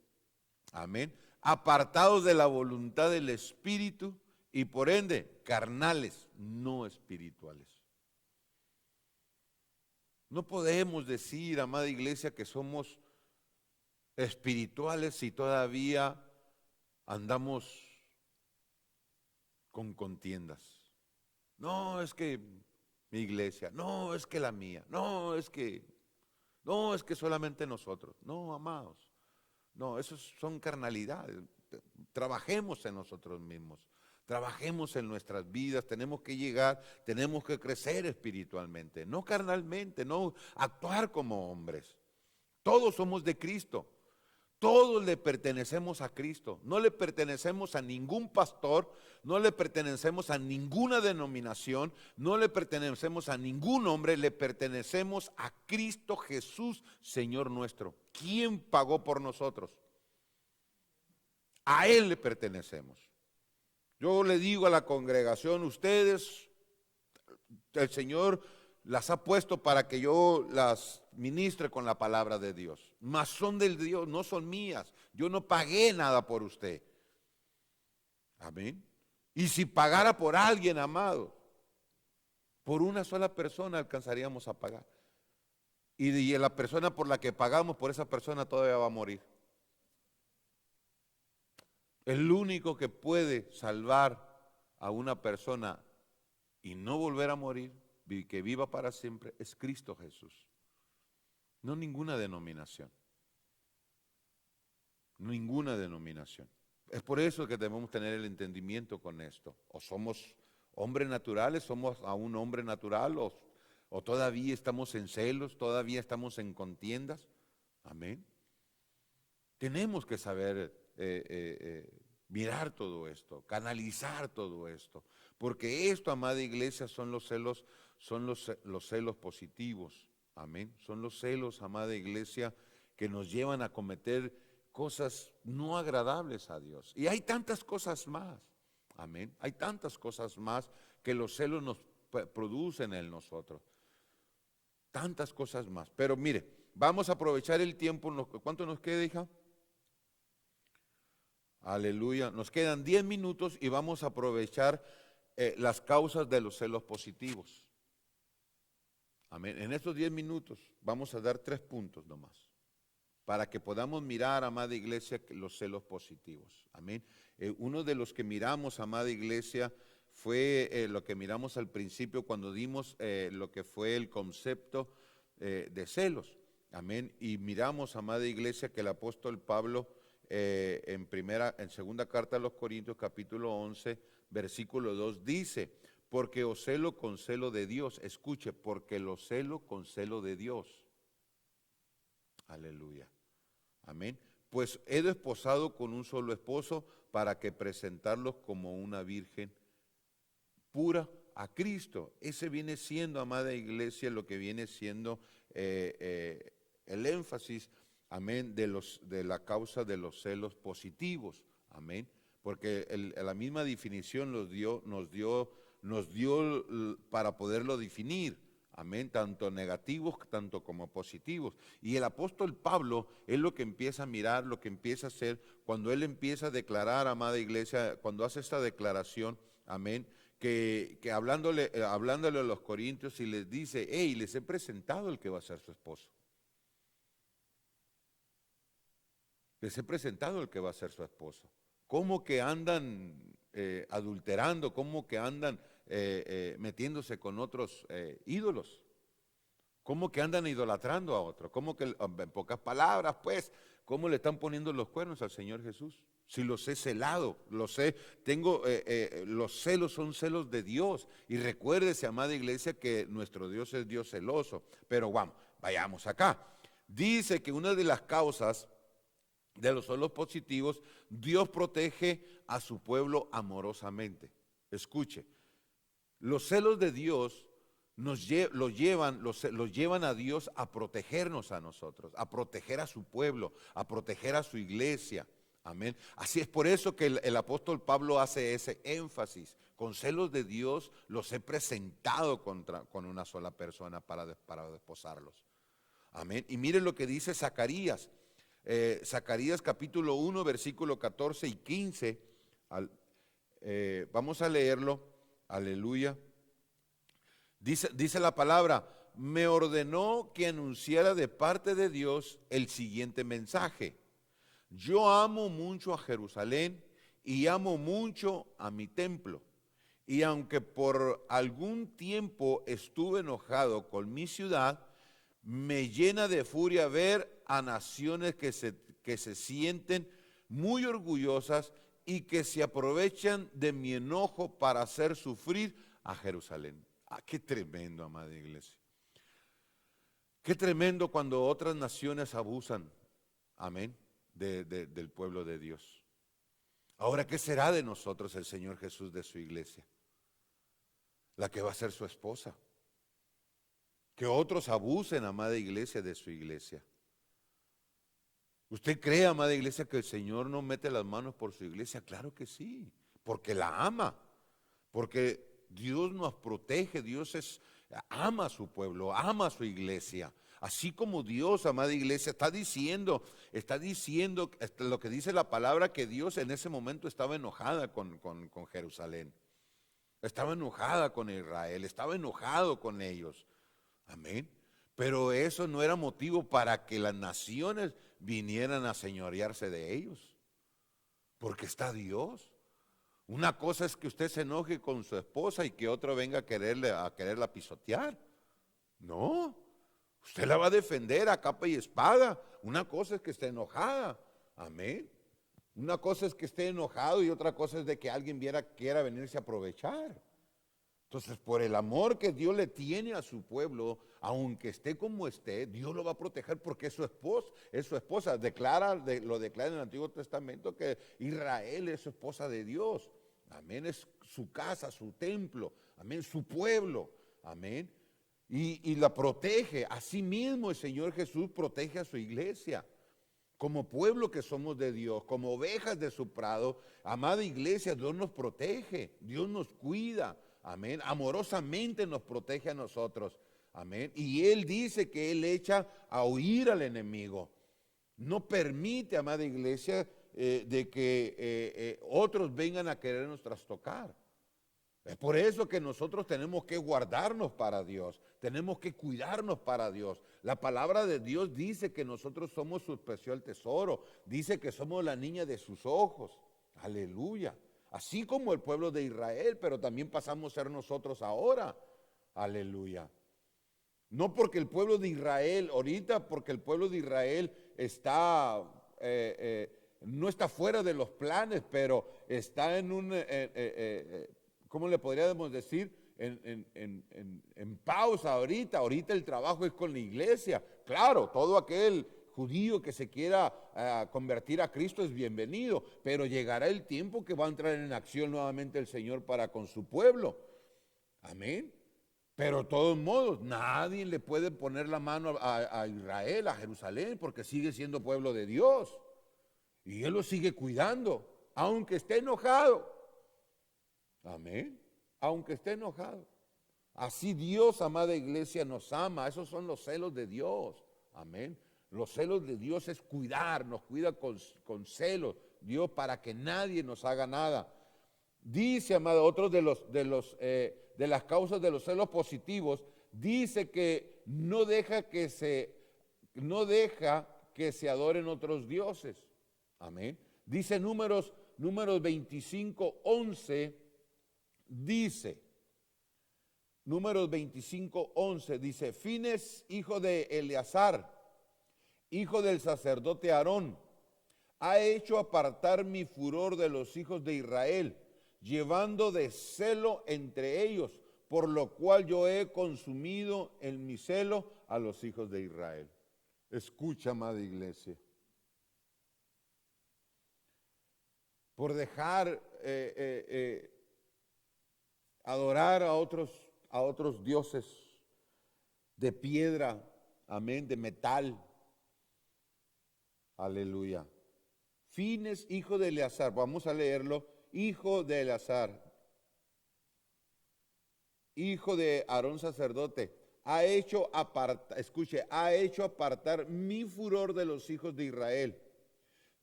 Amén. Apartados de la voluntad del Espíritu y por ende carnales, no espirituales. No podemos decir, amada iglesia, que somos espirituales si todavía andamos con contiendas. No, es que mi iglesia, no, es que la mía, no, es que solamente nosotros. No, amados, no, esos son carnalidades. Trabajemos en nosotros mismos, trabajemos en nuestras vidas, tenemos que llegar, tenemos que crecer espiritualmente, no carnalmente, no actuar como hombres. Todos somos de Cristo. Todos le pertenecemos a Cristo, no le pertenecemos a ningún pastor, no le pertenecemos a ninguna denominación, no le pertenecemos a ningún hombre, le pertenecemos a Cristo Jesús, Señor nuestro. ¿Quién pagó por nosotros? A Él le pertenecemos. Yo le digo a la congregación, ustedes, el Señor las ha puesto para que yo las ministre con la palabra de Dios. Mas son del Dios, no son mías. Yo no pagué nada por usted. Amén. Y si pagara por alguien, amado, por una sola persona alcanzaríamos a pagar. Y la persona por la que pagamos, por esa persona todavía va a morir. El único que puede salvar a una persona y no volver a morir, que viva para siempre, es Cristo Jesús. No ninguna denominación. Ninguna denominación. Es por eso que debemos tener el entendimiento con esto. O somos hombres naturales, somos aún hombre natural, o todavía estamos en celos, todavía estamos en contiendas. Amén. Tenemos que saber mirar todo esto, canalizar todo esto, porque esto, amada iglesia, son los celos, los celos positivos. Amén. Son los celos, amada iglesia, que nos llevan a cometer cosas no agradables a Dios. Y hay tantas cosas más. Amén. Hay tantas cosas más que los celos nos producen en nosotros. Tantas cosas más. Pero mire, vamos a aprovechar el tiempo. ¿Cuánto nos queda, hija? Aleluya. Nos quedan 10 minutos y vamos a aprovechar las causas de los celos positivos. Amén. En estos 10 minutos vamos a dar 3 puntos nomás, para que podamos mirar, amada iglesia, los celos positivos. Amén. Uno de los que miramos, amada iglesia, fue lo que miramos al principio cuando dimos lo que fue el concepto de celos. Amén. Y miramos, amada iglesia, que el apóstol Pablo en segunda carta a los Corintios, capítulo 11, versículo 2, dice: porque os celo con celo de Dios. Escuche, porque lo celo con celo de Dios. Aleluya. Amén. Pues he desposado con un solo esposo para que presentarlos como una virgen pura a Cristo. Ese viene siendo, amada iglesia, lo que viene siendo el énfasis, amén, de la causa de los celos positivos, amén, porque la misma definición nos dio para poderlo definir, amén, tanto negativos tanto como positivos. Y el apóstol Pablo es lo que empieza a mirar, lo que empieza a hacer cuando él empieza a declarar, amada iglesia, cuando hace esta declaración, amén, que hablándole a los corintios y les dice, hey, les he presentado el que va a ser su esposo. Les he presentado el que va a ser su esposo. ¿Cómo que andan adulterando? ¿Cómo que andan metiéndose con otros ídolos? ¿Cómo que andan idolatrando a otros? ¿Cómo que, en pocas palabras, pues, cómo le están poniendo los cuernos al Señor Jesús? Si los he celado, los celos son celos de Dios. Y recuérdese, amada iglesia, que nuestro Dios es Dios celoso. Pero vayamos acá. Dice que una de las causas de los celos positivos, Dios protege a su pueblo amorosamente. Escuche, los celos de Dios los llevan a Dios a protegernos a nosotros, a proteger a su pueblo, a proteger a su iglesia. Amén. Así es por eso que el apóstol Pablo hace ese énfasis. Con celos de Dios los he presentado con una sola persona para desposarlos. Amén. Y miren lo que dice Zacarías. Zacarías capítulo 1, versículo 14 y 15. Vamos a leerlo. Aleluya. Dice la palabra, me ordenó que anunciara de parte de Dios el siguiente mensaje. Yo amo mucho a Jerusalén y amo mucho a mi templo. Y aunque por algún tiempo estuve enojado con mi ciudad, me llena de furia ver a naciones que se sienten muy orgullosas y que se aprovechan de mi enojo para hacer sufrir a Jerusalén. Qué tremendo, amada iglesia. Qué tremendo cuando otras naciones abusan, amén, del pueblo de Dios. Ahora, ¿qué será de nosotros el Señor Jesús, de su iglesia? La que va a ser su esposa. Que otros abusen, amada iglesia, de su iglesia. ¿Usted cree, amada iglesia, que el Señor no mete las manos por su iglesia? Claro que sí, porque la ama, porque Dios nos protege, ama a su pueblo, ama a su iglesia. Así como Dios, amada iglesia, está diciendo lo que dice la palabra, que Dios en ese momento estaba enojada con Jerusalén. Estaba enojada con Israel, estaba enojado con ellos. Amén. Pero eso no era motivo para que las naciones vinieran a señorearse de ellos. Porque está Dios. Una cosa es que usted se enoje con su esposa y que otro venga a quererla pisotear. No, usted la va a defender a capa y espada. Una cosa es que esté enojada. Amén. Una cosa es que esté enojado y otra cosa es de que alguien quiera venirse a aprovechar. Entonces, por el amor que Dios le tiene a su pueblo, aunque esté como esté, Dios lo va a proteger porque es su esposa. Lo declara en el Antiguo Testamento que Israel es su esposa de Dios. Amén, es su casa, su templo. Amén, su pueblo. Amén. Y la protege. Así mismo el Señor Jesús protege a su iglesia. Como pueblo que somos de Dios, como ovejas de su prado, amada iglesia, Dios nos protege, Dios nos cuida. Amén. Amorosamente nos protege a nosotros. Amén. Y Él dice que Él echa a huir al enemigo. No permite, amada iglesia, de que otros vengan a querernos trastocar. Es por eso que nosotros tenemos que guardarnos para Dios. Tenemos que cuidarnos para Dios. La palabra de Dios dice que nosotros somos su especial tesoro. Dice que somos la niña de sus ojos. Aleluya. Así como el pueblo de Israel, pero también pasamos a ser nosotros ahora. Aleluya. No porque el pueblo de Israel, ahorita porque el pueblo de Israel no está fuera de los planes, pero está en ¿cómo le podríamos decir? En pausa ahorita. Ahorita el trabajo es con la iglesia. Claro, todo aquel judío que se quiera convertir a Cristo es bienvenido, pero llegará el tiempo que va a entrar en acción nuevamente el Señor para con su pueblo. Amén. Pero de todos modos, nadie le puede poner la mano a Israel, a Jerusalén, porque sigue siendo pueblo de Dios. Y Él lo sigue cuidando, aunque esté enojado. Amén. Aunque esté enojado. Así Dios, amada iglesia, nos ama. Esos son los celos de Dios. Amén. Los celos de Dios es cuidar, nos cuida con celos. Dios para que nadie nos haga nada. Dice, amado, otros de las causas de los celos positivos, dice que no deja que se adoren otros dioses. Amén. Dice números 25:11, dice, números 25:11, dice, Fines, hijo de Eleazar, hijo del sacerdote Aarón, ha hecho apartar mi furor de los hijos de Israel, llevando de celo entre ellos, por lo cual yo he consumido en mi celo a los hijos de Israel. Escucha, amada iglesia. Por dejar adorar a otros dioses de piedra, amén, de metal. Aleluya. Fines, hijo de Eleazar, vamos a leerlo, hijo de Eleazar, hijo de Aarón sacerdote, ha hecho apartar mi furor de los hijos de Israel,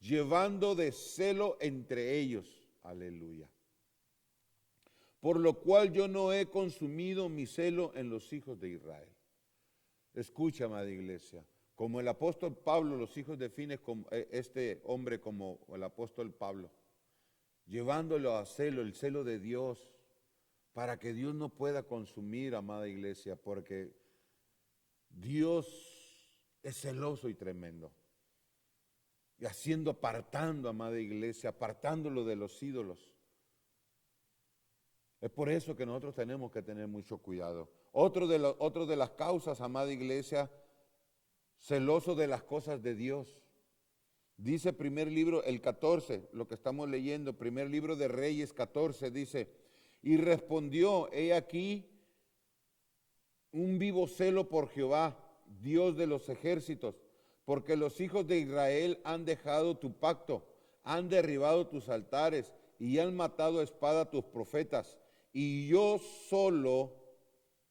llevando de celo entre ellos. Aleluya. Por lo cual yo no he consumido mi celo en los hijos de Israel. Escucha, amada iglesia. Como el apóstol Pablo, los hijos de Fines, este hombre como el apóstol Pablo, llevándolo a celo, el celo de Dios, para que Dios no pueda consumir, amada iglesia, porque Dios es celoso y tremendo. Y apartando, amada iglesia, apartándolo de los ídolos. Es por eso que nosotros tenemos que tener mucho cuidado. Otro de las causas, amada iglesia, celoso de las cosas de Dios. Dice primer libro, el 14, lo que estamos leyendo, primer libro de Reyes 14, dice, y respondió, he aquí un vivo celo por Jehová, Dios de los ejércitos, porque los hijos de Israel han dejado tu pacto, han derribado tus altares y han matado a espada a tus profetas, y yo solo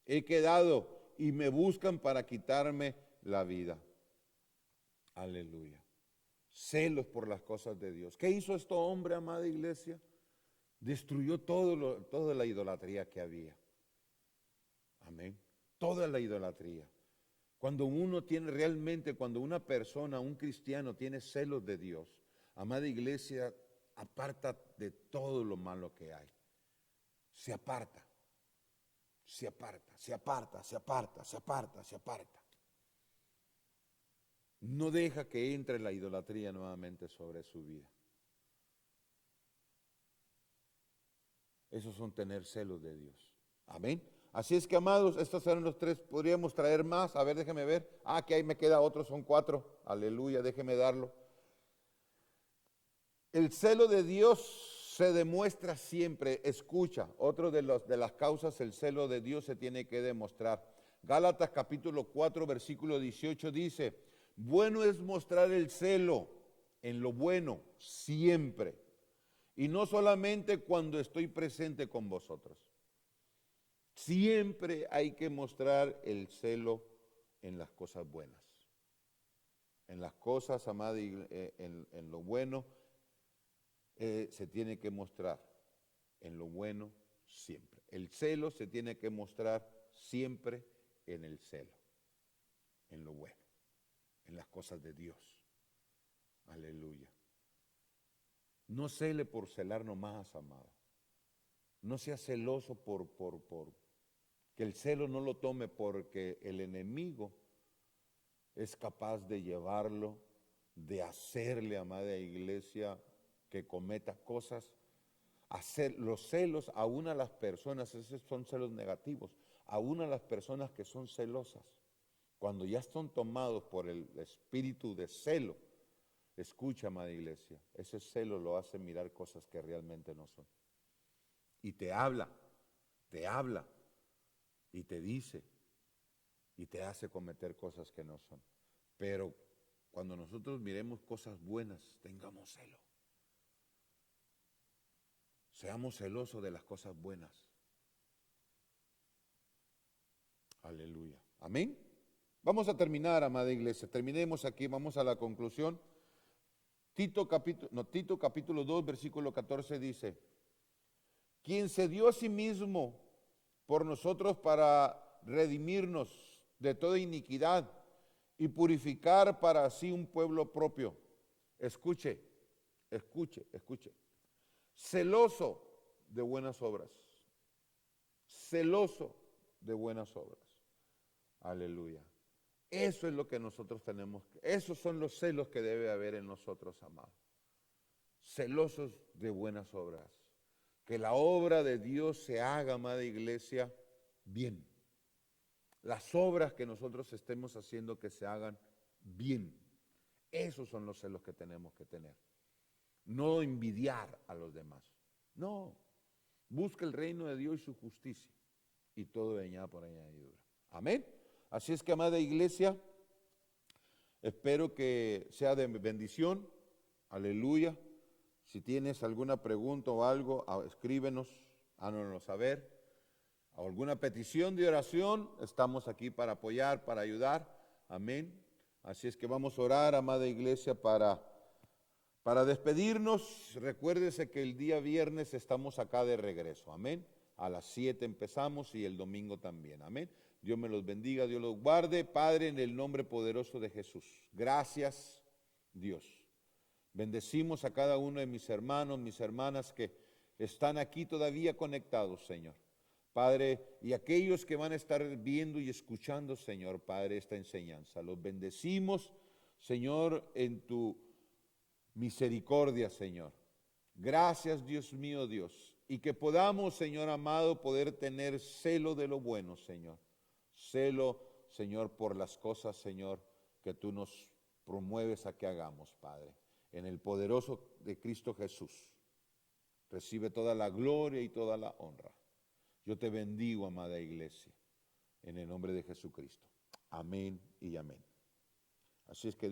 he quedado y me buscan para quitarme la vida. Aleluya. Celos por las cosas de Dios. ¿Qué hizo este hombre, amada iglesia? Destruyó toda la idolatría que había. Amén. Toda la idolatría. Cuando cuando una persona, un cristiano tiene celos de Dios, amada iglesia, aparta de todo lo malo que hay. Se aparta. Se aparta, se aparta, se aparta, se aparta, se aparta. No deja que entre la idolatría nuevamente sobre su vida. Esos son tener celos de Dios. Amén. Así es que, amados, estos eran los tres. Podríamos traer más. A ver, déjeme ver. Que ahí me queda otro, son 4. Aleluya, déjeme darlo. El celo de Dios se demuestra siempre. Escucha, otro de las causas, el celo de Dios se tiene que demostrar. Gálatas capítulo 4, versículo 18 dice, bueno es mostrar el celo en lo bueno siempre, y no solamente cuando estoy presente con vosotros. Siempre hay que mostrar el celo en las cosas buenas. En las cosas, amada, en lo bueno, se tiene que mostrar en lo bueno siempre. El celo se tiene que mostrar siempre en el celo, en lo bueno, en las cosas de Dios. Aleluya. No cele por celar nomás, amado. No sea celoso que el celo no lo tome, porque el enemigo es capaz de llevarlo, de hacerle, amada iglesia, que cometa cosas. Hacer los celos aún a las personas, esos son celos negativos, aún a las personas que son celosas, cuando ya son tomados por el espíritu de celo, escucha, amada iglesia, ese celo lo hace mirar cosas que realmente no son. Y te habla y te dice y te hace cometer cosas que no son. Pero cuando nosotros miremos cosas buenas, tengamos celo. Seamos celosos de las cosas buenas. Aleluya. Amén. Vamos a terminar, amada iglesia. Terminemos aquí, vamos a la conclusión. Tito capítulo 2, versículo 14 dice: quien se dio a sí mismo por nosotros para redimirnos de toda iniquidad y purificar para sí un pueblo propio. Escuche, escuche, escuche. Celoso de buenas obras. Celoso de buenas obras. Aleluya. Eso es lo que nosotros tenemos. Esos son los celos que debe haber en nosotros, amados. Celosos de buenas obras. Que la obra de Dios se haga, amada iglesia, bien. Las obras que nosotros estemos haciendo que se hagan bien. Esos son los celos que tenemos que tener. No envidiar a los demás. No. Busca el reino de Dios y su justicia. Y todo vendrá por añadidura. Amén. Así es que, amada iglesia, espero que sea de bendición. Aleluya. Si tienes alguna pregunta o algo, escríbenos, háganoslo saber. O alguna petición de oración, estamos aquí para apoyar, para ayudar. Amén. Así es que vamos a orar, amada iglesia, para despedirnos. Recuérdese que el día viernes estamos acá de regreso. Amén. A las 7 empezamos y el domingo también. Amén. Dios me los bendiga, Dios los guarde. Padre, en el nombre poderoso de Jesús. Gracias, Dios. Bendecimos a cada uno de mis hermanos, mis hermanas que están aquí todavía conectados, Señor. Padre, y aquellos que van a estar viendo y escuchando, Señor, Padre, esta enseñanza. Los bendecimos, Señor, en tu misericordia, Señor. Gracias, Dios mío, Dios. Y que podamos, Señor amado, poder tener celo de lo bueno, Señor. Celo, Señor, por las cosas, Señor, que tú nos promueves a que hagamos, Padre. En el poderoso de Cristo Jesús. Recibe toda la gloria y toda la honra. Yo te bendigo, amada iglesia, en el nombre de Jesucristo. Amén y amén. Así es que